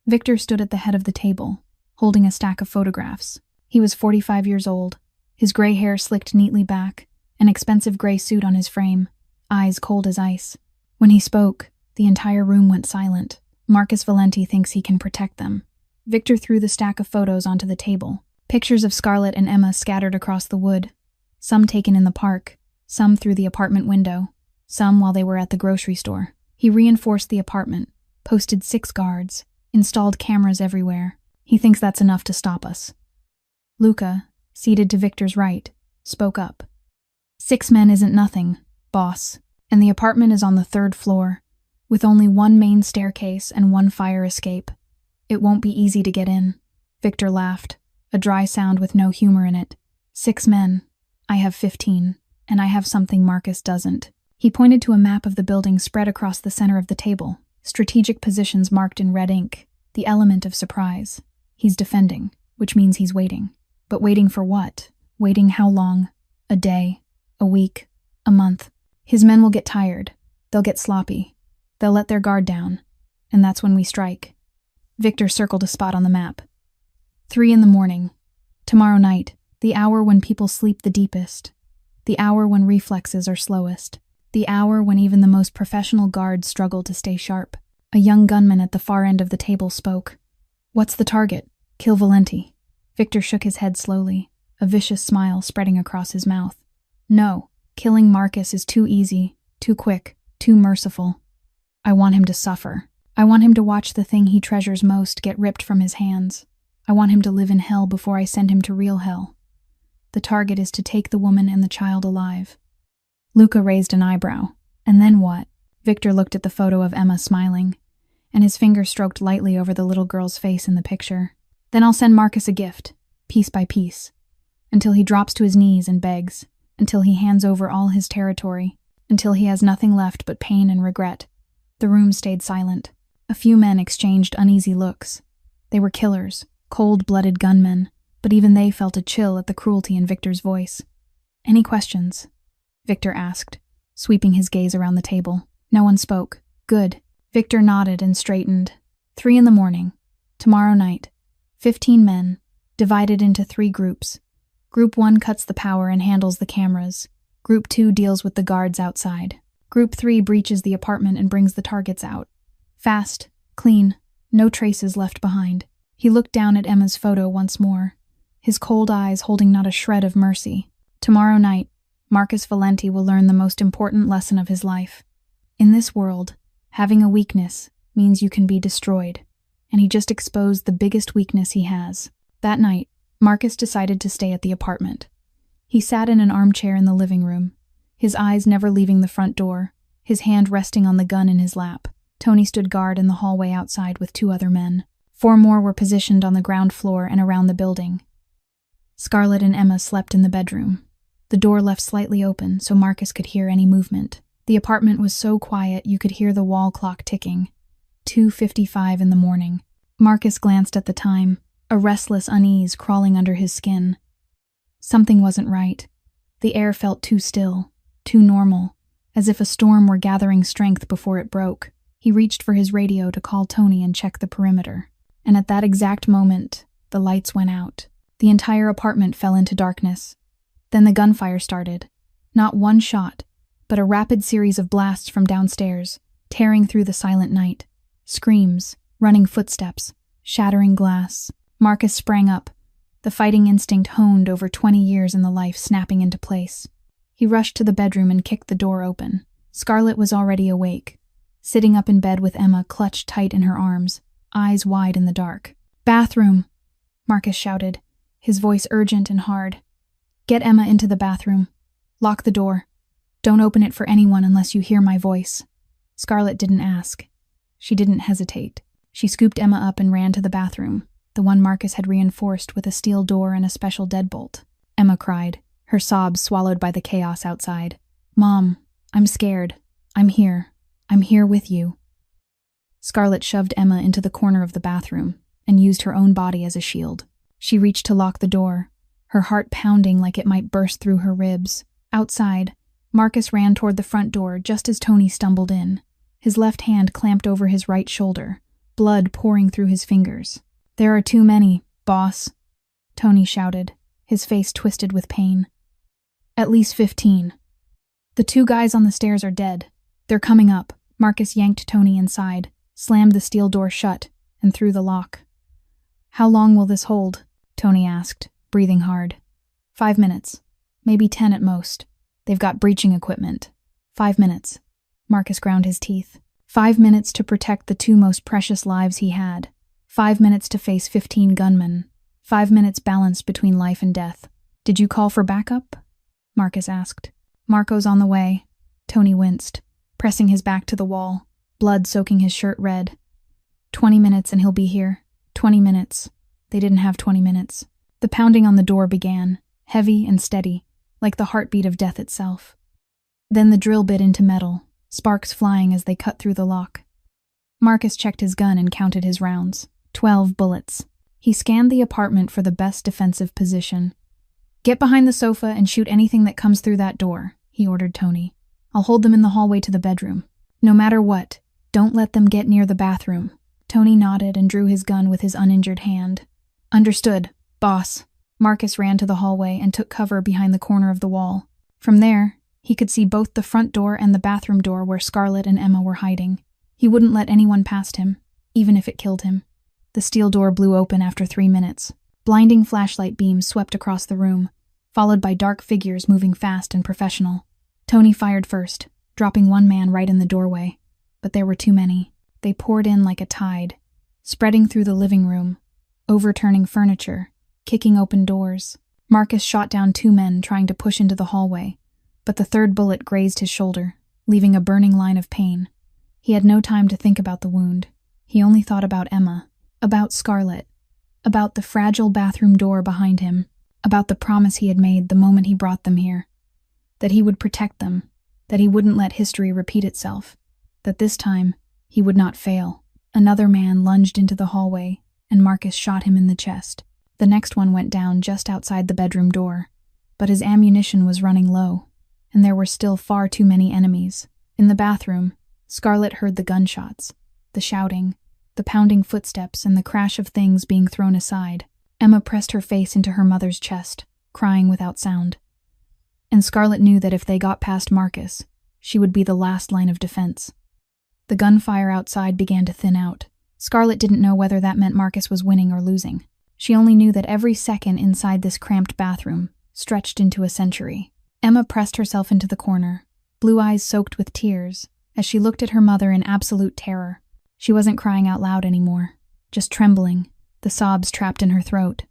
Victor stood at the head of the table, holding a stack of photographs. He was 45 years old, his gray hair slicked neatly back, an expensive gray suit on his frame, eyes cold as ice. When he spoke, the entire room went silent. Marcus Valenti thinks he can protect them. Victor threw the stack of photos onto the table. Pictures of Scarlett and Emma scattered across the wood. Some taken in the park, some through the apartment window, some while they were at the grocery store. He reinforced the apartment, posted 6 guards, installed cameras everywhere. He thinks that's enough to stop us. Luca, seated to Victor's right, spoke up. 6 men isn't nothing, boss, and the apartment is on the 3rd floor, with only 1 main staircase and 1 fire escape. It won't be easy to get in. Victor laughed, a dry sound with no humor in it. 6 men. I have 15, and I have something Marcus doesn't. He pointed to a map of the building spread across the center of the table, strategic positions marked in red ink, the element of surprise. He's defending, which means he's waiting. But waiting for what? Waiting how long? A day? A week? A month? His men will get tired. They'll get sloppy. They'll let their guard down. And that's when we strike. Victor circled a spot on the map. 3 in the morning. Tomorrow night, the hour when people sleep the deepest. The hour when reflexes are slowest. The hour when even the most professional guards struggle to stay sharp. A young gunman at the far end of the table spoke. What's the target? Kill Valenti. Victor shook his head slowly, a vicious smile spreading across his mouth. No, killing Marcus is too easy, too quick, too merciful. I want him to suffer. I want him to watch the thing he treasures most get ripped from his hands. I want him to live in hell before I send him to real hell. The target is to take the woman and the child alive. Luca raised an eyebrow. And then what? Victor looked at the photo of Emma smiling, and his finger stroked lightly over the little girl's face in the picture. Then I'll send Marcus a gift, piece by piece, until he drops to his knees and begs, until he hands over all his territory, until he has nothing left but pain and regret. The room stayed silent. A few men exchanged uneasy looks. They were killers, cold-blooded gunmen, but even they felt a chill at the cruelty in Victor's voice. Any questions? Victor asked, sweeping his gaze around the table. No one spoke. Good. Victor nodded and straightened. 3 in the morning. Tomorrow night. 15 men, divided into 3 groups. Group 1 cuts the power and handles the cameras. Group 2 deals with the guards outside. Group 3 breaches the apartment and brings the targets out. Fast, clean, no traces left behind. He looked down at Emma's photo once more, his cold eyes holding not a shred of mercy. Tomorrow night, Marcus Valenti will learn the most important lesson of his life. In this world, having a weakness means you can be destroyed, and he just exposed the biggest weakness he has. That night, Marcus decided to stay at the apartment. He sat in an armchair in the living room, his eyes never leaving the front door, his hand resting on the gun in his lap. Tony stood guard in the hallway outside with 2 other men. 4 more were positioned on the ground floor and around the building. Scarlett and Emma slept in the bedroom. The door left slightly open so Marcus could hear any movement. The apartment was so quiet you could hear the wall clock ticking. 2:55 in the morning. Marcus glanced at the time, a restless unease crawling under his skin. Something wasn't right. The air felt too still, too normal, as if a storm were gathering strength before it broke. He reached for his radio to call Tony and check the perimeter. And at that exact moment, the lights went out. The entire apartment fell into darkness. Then the gunfire started. Not one shot, but a rapid series of blasts from downstairs, tearing through the silent night. Screams, running footsteps, shattering glass. Marcus sprang up, the fighting instinct honed over 20 years in the life snapping into place. He rushed to the bedroom and kicked the door open. Scarlett was already awake, sitting up in bed with Emma clutched tight in her arms, eyes wide in the dark. "Bathroom!" Marcus shouted, his voice urgent and hard. "Get Emma into the bathroom. Lock the door. Don't open it for anyone unless you hear my voice." Scarlett didn't ask. She didn't hesitate. She scooped Emma up and ran to the bathroom, the one Marcus had reinforced with a steel door and a special deadbolt. Emma cried, her sobs swallowed by the chaos outside. "Mom, I'm scared. I'm here. I'm here with you." Scarlett shoved Emma into the corner of the bathroom and used her own body as a shield. She reached to lock the door, her heart pounding like it might burst through her ribs. Outside, Marcus ran toward the front door just as Tony stumbled in, his left hand clamped over his right shoulder, blood pouring through his fingers. "There are too many, boss," Tony shouted, his face twisted with pain. "At least 15. The two guys on the stairs are dead. They're coming up. Marcus yanked Tony inside, slammed the steel door shut, and threw the lock. How long will this hold? Tony asked, breathing hard. 5 minutes. Maybe 10 at most. They've got breaching equipment. 5 minutes. Marcus ground his teeth. 5 minutes to protect the two most precious lives he had. 5 minutes to face 15 gunmen. 5 minutes balanced between life and death. Did you call for backup? Marcus asked. Marco's on the way. Tony winced, pressing his back to the wall, blood soaking his shirt red. 20 minutes and he'll be here. 20 minutes. They didn't have 20 minutes. The pounding on the door began, heavy and steady, like the heartbeat of death itself. Then the drill bit into metal, sparks flying as they cut through the lock. Marcus checked his gun and counted his rounds. 12 bullets. He scanned the apartment for the best defensive position. Get behind the sofa and shoot anything that comes through that door, he ordered Tony. I'll hold them in the hallway to the bedroom. No matter what, don't let them get near the bathroom. Tony nodded and drew his gun with his uninjured hand. Understood, boss. Marcus ran to the hallway and took cover behind the corner of the wall. From there, he could see both the front door and the bathroom door where Scarlett and Emma were hiding. He wouldn't let anyone past him, even if it killed him. The steel door blew open after 3 minutes. Blinding flashlight beams swept across the room, followed by dark figures moving fast and professional. Tony fired first, dropping one man right in the doorway. But there were too many. They poured in like a tide, spreading through the living room, overturning furniture, kicking open doors. Marcus shot down 2 men trying to push into the hallway, but the third bullet grazed his shoulder, leaving a burning line of pain. He had no time to think about the wound. He only thought about Emma, about Scarlett, about the fragile bathroom door behind him, about the promise he had made the moment he brought them here. That he would protect them, that he wouldn't let history repeat itself, that this time he would not fail. Another man lunged into the hallway, and Marcus shot him in the chest. The next one went down just outside the bedroom door, but his ammunition was running low, and there were still far too many enemies. In the bathroom, Scarlett heard the gunshots, the shouting, the pounding footsteps, and the crash of things being thrown aside. Emma pressed her face into her mother's chest, crying without sound. And Scarlett knew that if they got past Marcus, she would be the last line of defense. The gunfire outside began to thin out. Scarlett didn't know whether that meant Marcus was winning or losing. She only knew that every second inside this cramped bathroom stretched into a century. Emma pressed herself into the corner, blue eyes soaked with tears, as she looked at her mother in absolute terror. She wasn't crying out loud anymore, just trembling, the sobs trapped in her throat.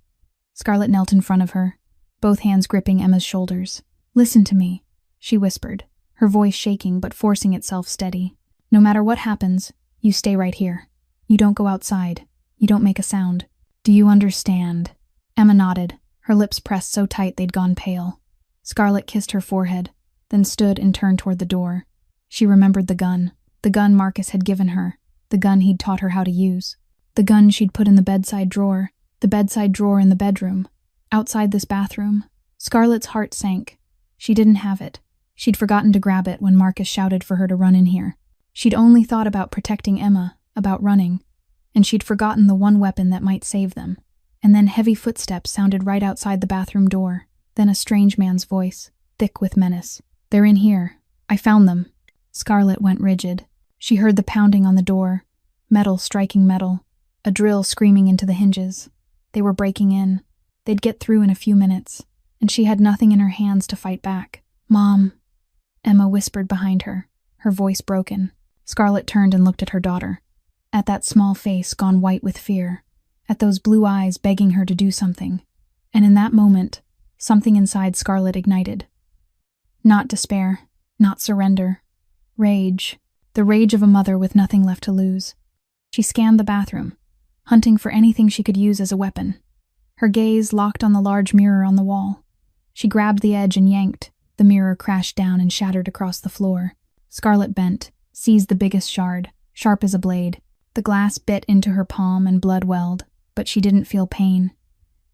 Scarlett knelt in front of her, both hands gripping Emma's shoulders. Listen to me, she whispered, her voice shaking but forcing itself steady. No matter what happens, you stay right here. You don't go outside. You don't make a sound. Do you understand? Emma nodded, her lips pressed so tight they'd gone pale. Scarlett kissed her forehead, then stood and turned toward the door. She remembered the gun Marcus had given her, the gun he'd taught her how to use, the gun she'd put in the bedside drawer in the bedroom, outside this bathroom. Scarlett's heart sank. She didn't have it. She'd forgotten to grab it when Marcus shouted for her to run in here. She'd only thought about protecting Emma, about running, and she'd forgotten the one weapon that might save them. And then heavy footsteps sounded right outside the bathroom door, then a strange man's voice, thick with menace. They're in here. I found them. Scarlett went rigid. She heard the pounding on the door, metal striking metal, a drill screaming into the hinges. They were breaking in. They'd get through in a few minutes, and she had nothing in her hands to fight back. Mom, Emma whispered behind her, her voice broken. Scarlett turned and looked at her daughter, at that small face gone white with fear, at those blue eyes begging her to do something. And in that moment, something inside Scarlett ignited. Not despair, not surrender. Rage. The rage of a mother with nothing left to lose. She scanned the bathroom, hunting for anything she could use as a weapon. Her gaze locked on the large mirror on the wall. She grabbed the edge and yanked. The mirror crashed down and shattered across the floor. Scarlett bent, seized the biggest shard, sharp as a blade. The glass bit into her palm and blood welled, but she didn't feel pain.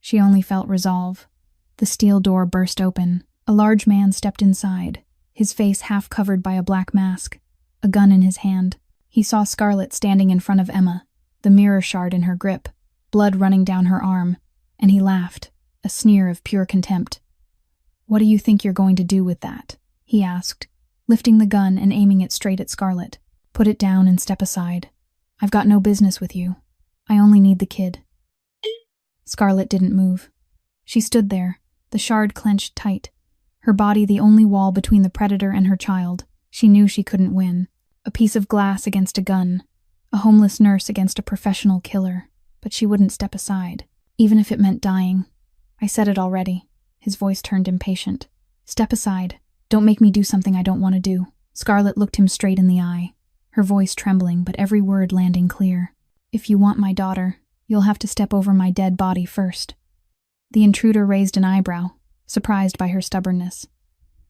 She only felt resolve. The steel door burst open. A large man stepped inside, his face half covered by a black mask, a gun in his hand. He saw Scarlett standing in front of Emma, the mirror shard in her grip, blood running down her arm, and he laughed, a sneer of pure contempt. "What do you think you're going to do with that?" he asked, lifting the gun and aiming it straight at Scarlett. "Put it down and step aside. I've got no business with you. I only need the kid." Scarlett didn't move. She stood there, the shard clenched tight, her body the only wall between the predator and her child. She knew she couldn't win. A piece of glass against a gun, a homeless nurse against a professional killer, but she wouldn't step aside, even if it meant dying. "I said it already." His voice turned impatient. "Step aside. Don't make me do something I don't want to do." Scarlett looked him straight in the eye, her voice trembling but every word landing clear. "If you want my daughter, you'll have to step over my dead body first." The intruder raised an eyebrow, surprised by her stubbornness.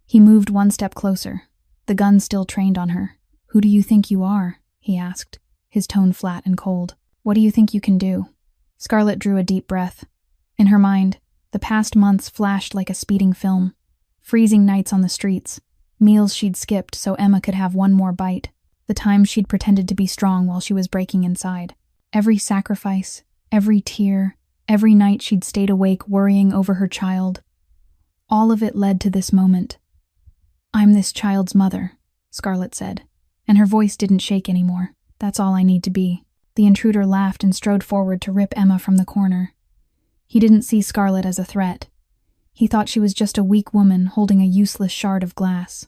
He moved one step closer, the gun still trained on her. "Who do you think you are?" he asked, his tone flat and cold. "What do you think you can do?" Scarlett drew a deep breath. In her mind, the past months flashed like a speeding film. Freezing nights on the streets, meals she'd skipped so Emma could have one more bite, the times she'd pretended to be strong while she was breaking inside. Every sacrifice, every tear, every night she'd stayed awake worrying over her child. All of it led to this moment. "I'm this child's mother," Scarlett said, and her voice didn't shake anymore. "That's all I need to be." The intruder laughed and strode forward to rip Emma from the corner. He didn't see Scarlett as a threat. He thought she was just a weak woman holding a useless shard of glass.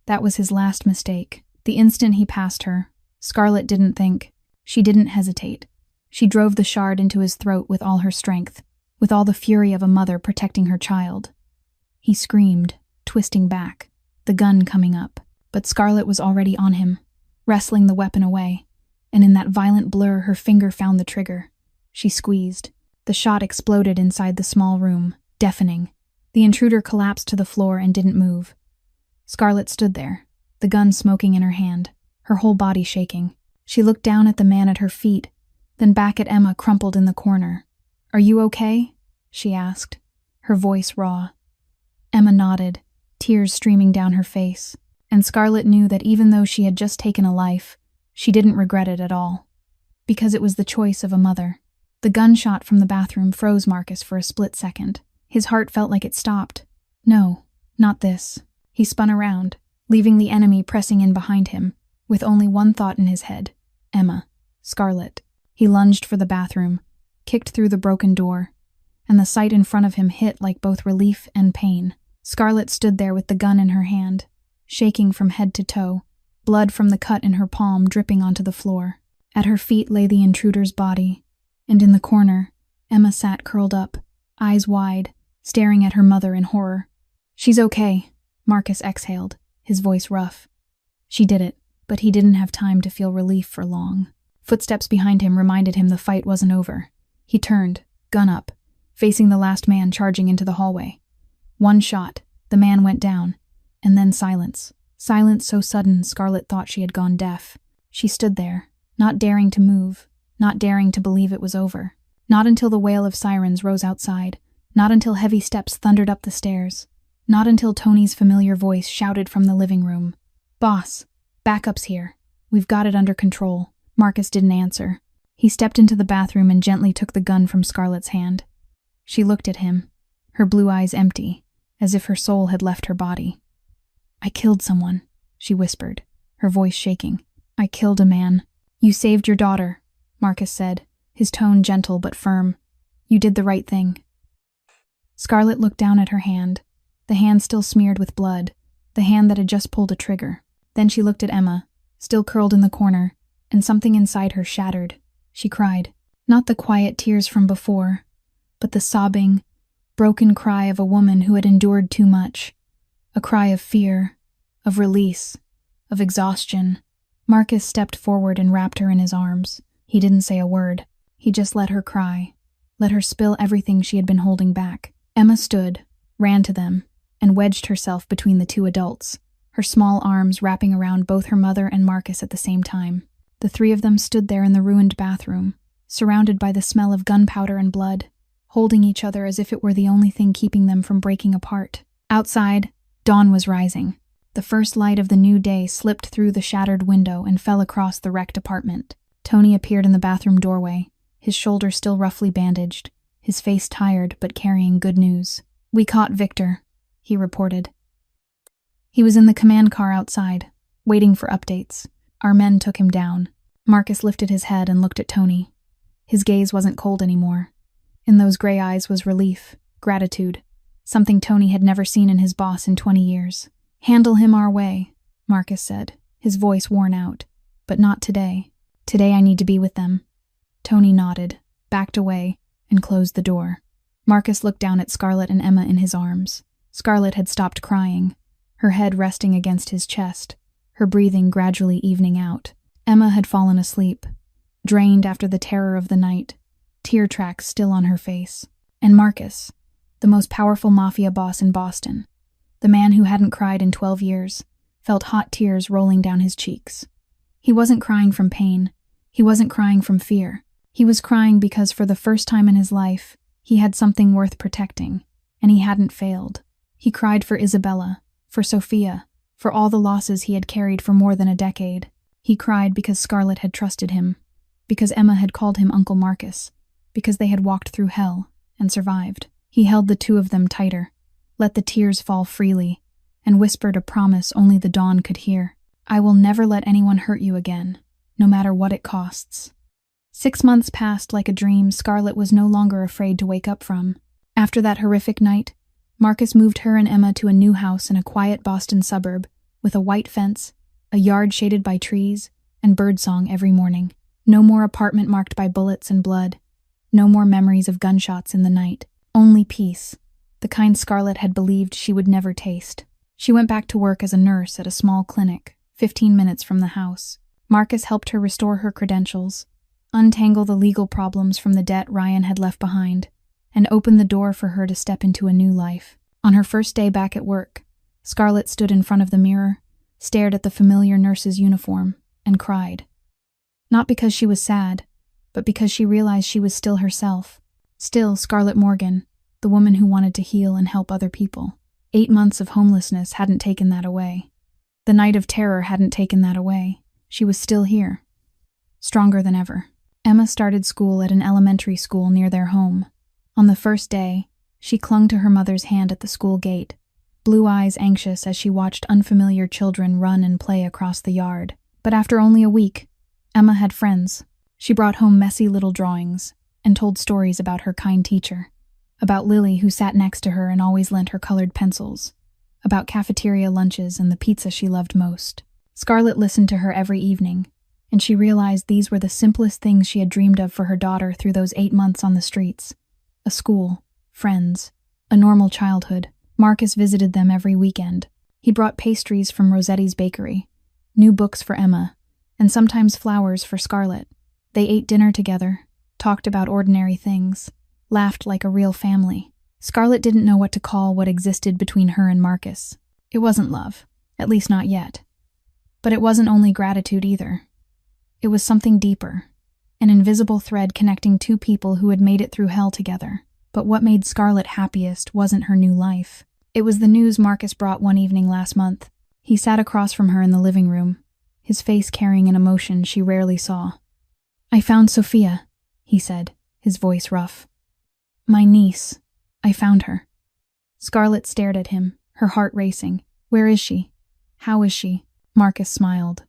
That was his last mistake. The instant he passed her, Scarlett didn't think. She didn't hesitate. She drove the shard into his throat with all her strength, with all the fury of a mother protecting her child. He screamed, twisting back, the gun coming up, but Scarlett was already on him, wrestling the weapon away, and in that violent blur her finger found the trigger. She squeezed. The shot exploded inside the small room, deafening. The intruder collapsed to the floor and didn't move. Scarlett stood there, the gun smoking in her hand, her whole body shaking. She looked down at the man at her feet, then back at Emma crumpled in the corner. "Are you okay?" she asked, her voice raw. Emma nodded, tears streaming down her face, and Scarlett knew that even though she had just taken a life, she didn't regret it at all. Because it was the choice of a mother. The gunshot from the bathroom froze Marcus for a split second. His heart felt like it stopped. No, not this. He spun around, leaving the enemy pressing in behind him, with only one thought in his head. Emma. Scarlett. He lunged for the bathroom, kicked through the broken door, and the sight in front of him hit like both relief and pain. Scarlett stood there with the gun in her hand, shaking from head to toe, blood from the cut in her palm dripping onto the floor. At her feet lay the intruder's body, and in the corner, Emma sat curled up, eyes wide, staring at her mother in horror. "She's okay," Marcus exhaled, his voice rough. She did it, but he didn't have time to feel relief for long. Footsteps behind him reminded him the fight wasn't over. He turned, gun up, facing the last man charging into the hallway. One shot, the man went down, and then silence. Silence so sudden Scarlett thought she had gone deaf. She stood there, not daring to move, not daring to believe it was over. Not until the wail of sirens rose outside, not until heavy steps thundered up the stairs, not until Tony's familiar voice shouted from the living room. "Boss, backup's here. We've got it under control." Marcus didn't answer. He stepped into the bathroom and gently took the gun from Scarlett's hand. She looked at him, her blue eyes empty, as if her soul had left her body. "I killed someone," she whispered, her voice shaking. "I killed a man." "You saved your daughter," Marcus said, his tone gentle but firm. "You did the right thing." Scarlett looked down at her hand, the hand still smeared with blood, the hand that had just pulled a trigger. Then she looked at Emma, still curled in the corner, and something inside her shattered. She cried. Not the quiet tears from before, but the sobbing, broken cry of a woman who had endured too much. A cry of fear, of release, of exhaustion. Marcus stepped forward and wrapped her in his arms. He didn't say a word. He just let her cry, let her spill everything she had been holding back. Emma stood, ran to them, and wedged herself between the two adults, her small arms wrapping around both her mother and Marcus at the same time. The three of them stood there in the ruined bathroom, surrounded by the smell of gunpowder and blood, holding each other as if it were the only thing keeping them from breaking apart. Outside, dawn was rising. The first light of the new day slipped through the shattered window and fell across the wrecked apartment. Tony appeared in the bathroom doorway, his shoulder still roughly bandaged, his face tired but carrying good news. "We caught Victor," he reported. He was in the command car outside, waiting for updates. Our men took him down. Marcus lifted his head and looked at Tony. His gaze wasn't cold anymore. In those gray eyes was relief, gratitude, something Tony had never seen in his boss in 20 years. "Handle him our way," Marcus said, his voice worn out. "But not today. Today I need to be with them." Tony nodded, backed away, and closed the door. Marcus looked down at Scarlett and Emma in his arms. Scarlett had stopped crying, her head resting against his chest, her breathing gradually evening out. Emma had fallen asleep, drained after the terror of the night, tear tracks still on her face. And Marcus, the most powerful mafia boss in Boston, the man who hadn't cried in 12 years, felt hot tears rolling down his cheeks. He wasn't crying from pain. He wasn't crying from fear. He was crying because for the first time in his life, he had something worth protecting, and he hadn't failed. He cried for Isabella, for Sophia, for all the losses he had carried for more than a decade. He cried because Scarlett had trusted him, because Emma had called him Uncle Marcus, because they had walked through hell and survived. He held the two of them tighter, let the tears fall freely, and whispered a promise only the dawn could hear. "I will never let anyone hurt you again, no matter what it costs." 6 months passed like a dream Scarlett was no longer afraid to wake up from. After that horrific night, Marcus moved her and Emma to a new house in a quiet Boston suburb, with a white fence, a yard shaded by trees, and birdsong every morning. No more apartment marked by bullets and blood. No more memories of gunshots in the night. Only peace, the kind Scarlett had believed she would never taste. She went back to work as a nurse at a small clinic, 15 minutes from the house. Marcus helped her restore her credentials, untangle the legal problems from the debt Ryan had left behind, and open the door for her to step into a new life. On her first day back at work, Scarlett stood in front of the mirror, stared at the familiar nurse's uniform, and cried. Not because she was sad, but because she realized she was still herself. Still Scarlett Morgan, the woman who wanted to heal and help other people. 8 months of homelessness hadn't taken that away. The night of terror hadn't taken that away. She was still here, stronger than ever. Emma started school at an elementary school near their home. On the first day, she clung to her mother's hand at the school gate, blue eyes anxious as she watched unfamiliar children run and play across the yard. But after only a week, Emma had friends. She brought home messy little drawings and told stories about her kind teacher, about Lily who sat next to her and always lent her colored pencils, about cafeteria lunches and the pizza she loved most. Scarlett listened to her every evening, and she realized these were the simplest things she had dreamed of for her daughter through those 8 months on the streets. A school, friends, a normal childhood. Marcus visited them every weekend. He brought pastries from Rosetti's bakery, new books for Emma, and sometimes flowers for Scarlett. They ate dinner together, talked about ordinary things, laughed like a real family. Scarlett didn't know what to call what existed between her and Marcus. It wasn't love, at least not yet. But it wasn't only gratitude either. It was something deeper, an invisible thread connecting two people who had made it through hell together. But what made Scarlett happiest wasn't her new life. It was the news Marcus brought one evening last month. He sat across from her in the living room, his face carrying an emotion she rarely saw. "I found Sophia," he said, his voice rough. "My niece. I found her." Scarlett stared at him, her heart racing. "Where is she? How is she?" Marcus smiled,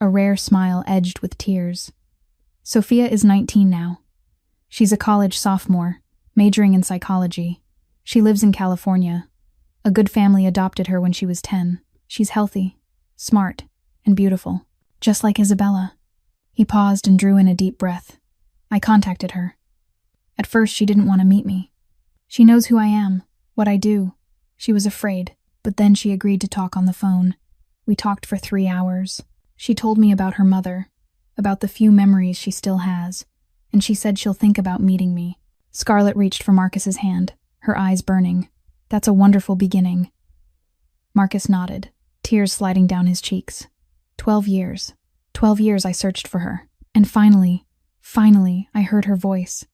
a rare smile edged with tears. "Sophia is 19 now. She's a college sophomore, majoring in psychology. She lives in California. A good family adopted her when she was 10. She's healthy, smart, and beautiful, just like Isabella." He paused and drew in a deep breath. "I contacted her. At first she didn't want to meet me. She knows who I am, what I do. She was afraid, but then she agreed to talk on the phone. We talked for 3 hours. She told me about her mother, about the few memories she still has, and she said she'll think about meeting me." Scarlett reached for Marcus's hand, her eyes burning. "That's a wonderful beginning." Marcus nodded, tears sliding down his cheeks. 12 years. 12 years I searched for her. And finally, I heard her voice.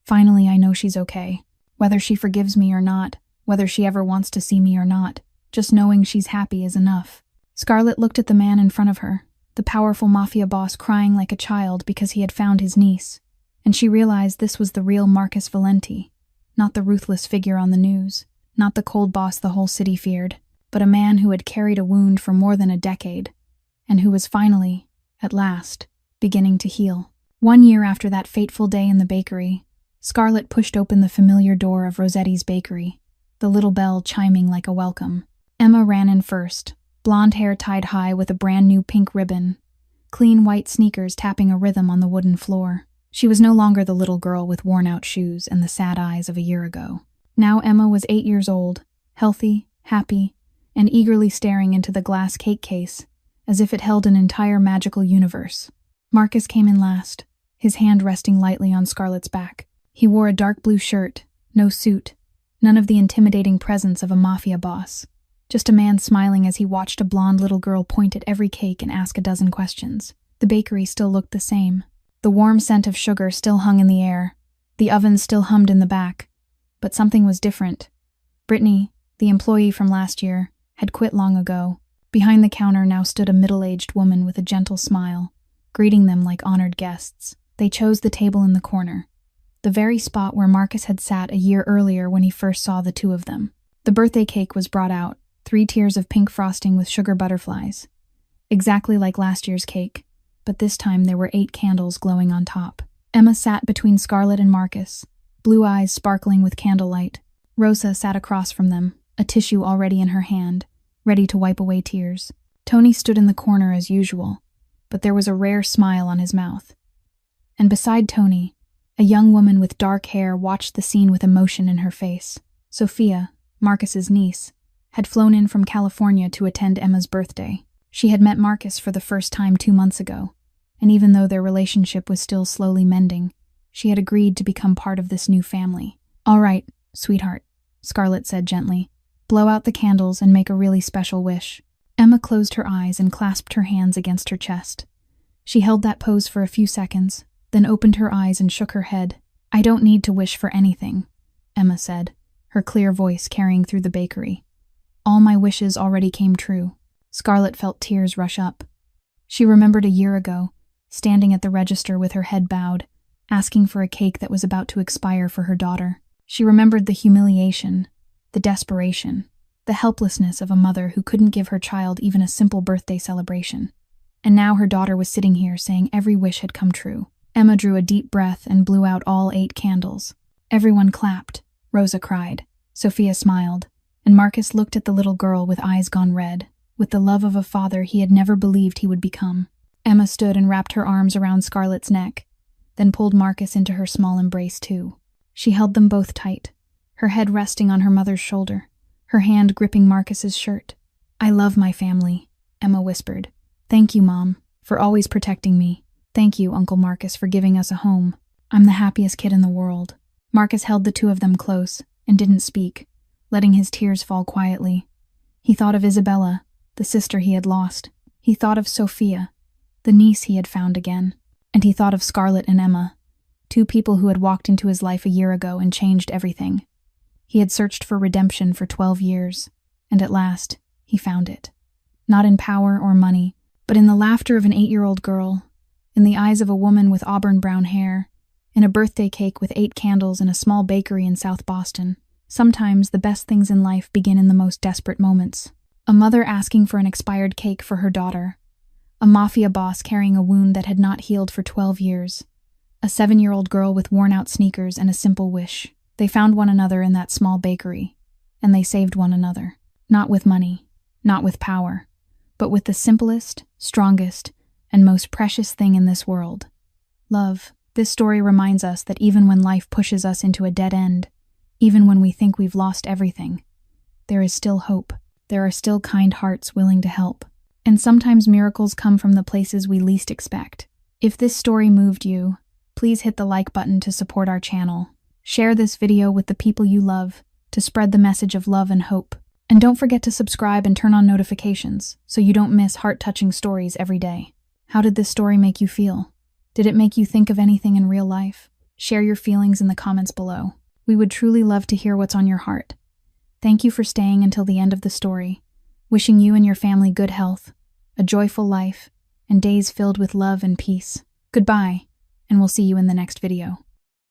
Finally, I know she's okay. Whether she forgives me or not, whether she ever wants to see me or not, just knowing she's happy is enough. Scarlett looked at the man in front of her, the powerful mafia boss crying like a child because he had found his niece, and she realized this was the real Marcus Valenti, not the ruthless figure on the news, not the cold boss the whole city feared, but a man who had carried a wound for more than a decade, and who was finally, at last, beginning to heal. 1 year after that fateful day in the bakery, Scarlett pushed open the familiar door of Rosetti's bakery, the little bell chiming like a welcome. Emma ran in first, blonde hair tied high with a brand new pink ribbon, clean white sneakers tapping a rhythm on the wooden floor. She was no longer the little girl with worn-out shoes and the sad eyes of a year ago. Now Emma was 8 years old, healthy, happy, and eagerly staring into the glass cake case, as if it held an entire magical universe. Marcus came in last, his hand resting lightly on Scarlett's back. He wore a dark blue shirt, no suit, none of the intimidating presence of a Mafia boss. Just a man smiling as he watched a blonde little girl point at every cake and ask a dozen questions. The bakery still looked the same. The warm scent of sugar still hung in the air. The oven still hummed in the back. But something was different. Brittany, the employee from last year, had quit long ago. Behind the counter now stood a middle-aged woman with a gentle smile, greeting them like honored guests. They chose the table in the corner, the very spot where Marcus had sat a year earlier when he first saw the two of them. The birthday cake was brought out, 3 tiers of pink frosting with sugar butterflies. Exactly like last year's cake, but this time there were 8 candles glowing on top. Emma sat between Scarlett and Marcus, blue eyes sparkling with candlelight. Rosa sat across from them, a tissue already in her hand, ready to wipe away tears. Tony stood in the corner as usual, but there was a rare smile on his mouth. And beside Tony, a young woman with dark hair watched the scene with emotion in her face. Sophia, Marcus's niece, had flown in from California to attend Emma's birthday. She had met Marcus for the first time 2 months ago, and even though their relationship was still slowly mending, she had agreed to become part of this new family. "All right, sweetheart," Scarlett said gently. "Blow out the candles and make a really special wish." Emma closed her eyes and clasped her hands against her chest. She held that pose for a few seconds, then opened her eyes and shook her head. "I don't need to wish for anything," Emma said, her clear voice carrying through the bakery. "All my wishes already came true." Scarlett felt tears rush up. She remembered a year ago, standing at the register with her head bowed, asking for a cake that was about to expire for her daughter. She remembered the humiliation, the desperation, the helplessness of a mother who couldn't give her child even a simple birthday celebration. And now her daughter was sitting here saying every wish had come true. Emma drew a deep breath and blew out all 8 candles. Everyone clapped. Rosa cried. Sophia smiled. And Marcus looked at the little girl with eyes gone red, with the love of a father he had never believed he would become. Emma stood and wrapped her arms around Scarlett's neck, then pulled Marcus into her small embrace too. She held them both tight, her head resting on her mother's shoulder, her hand gripping Marcus's shirt. "I love my family," Emma whispered. "Thank you, Mom, for always protecting me. Thank you, Uncle Marcus, for giving us a home. I'm the happiest kid in the world." Marcus held the two of them close and didn't speak, letting his tears fall quietly. He thought of Isabella, the sister he had lost. He thought of Sophia, the niece he had found again. And he thought of Scarlett and Emma, 2 people who had walked into his life a year ago and changed everything. He had searched for redemption for 12 years, and at last, he found it. Not in power or money, but in the laughter of an 8-year-old girl, in the eyes of a woman with auburn brown hair, in a birthday cake with 8 candles in a small bakery in South Boston. Sometimes the best things in life begin in the most desperate moments. A mother asking for an expired cake for her daughter. A Mafia boss carrying a wound that had not healed for 12 years. A 7-year-old girl with worn-out sneakers and a simple wish. They found one another in that small bakery, and they saved one another. Not with money, not with power, but with the simplest, strongest, and most precious thing in this world. Love. This story reminds us that even when life pushes us into a dead end, even when we think we've lost everything, there is still hope. There are still kind hearts willing to help. And sometimes miracles come from the places we least expect. If this story moved you, please hit the like button to support our channel. Share this video with the people you love to spread the message of love and hope. And don't forget to subscribe and turn on notifications so you don't miss heart-touching stories every day. How did this story make you feel? Did it make you think of anything in real life? Share your feelings in the comments below. We would truly love to hear what's on your heart. Thank you for staying until the end of the story. Wishing you and your family good health, a joyful life, and days filled with love and peace. Goodbye, and we'll see you in the next video.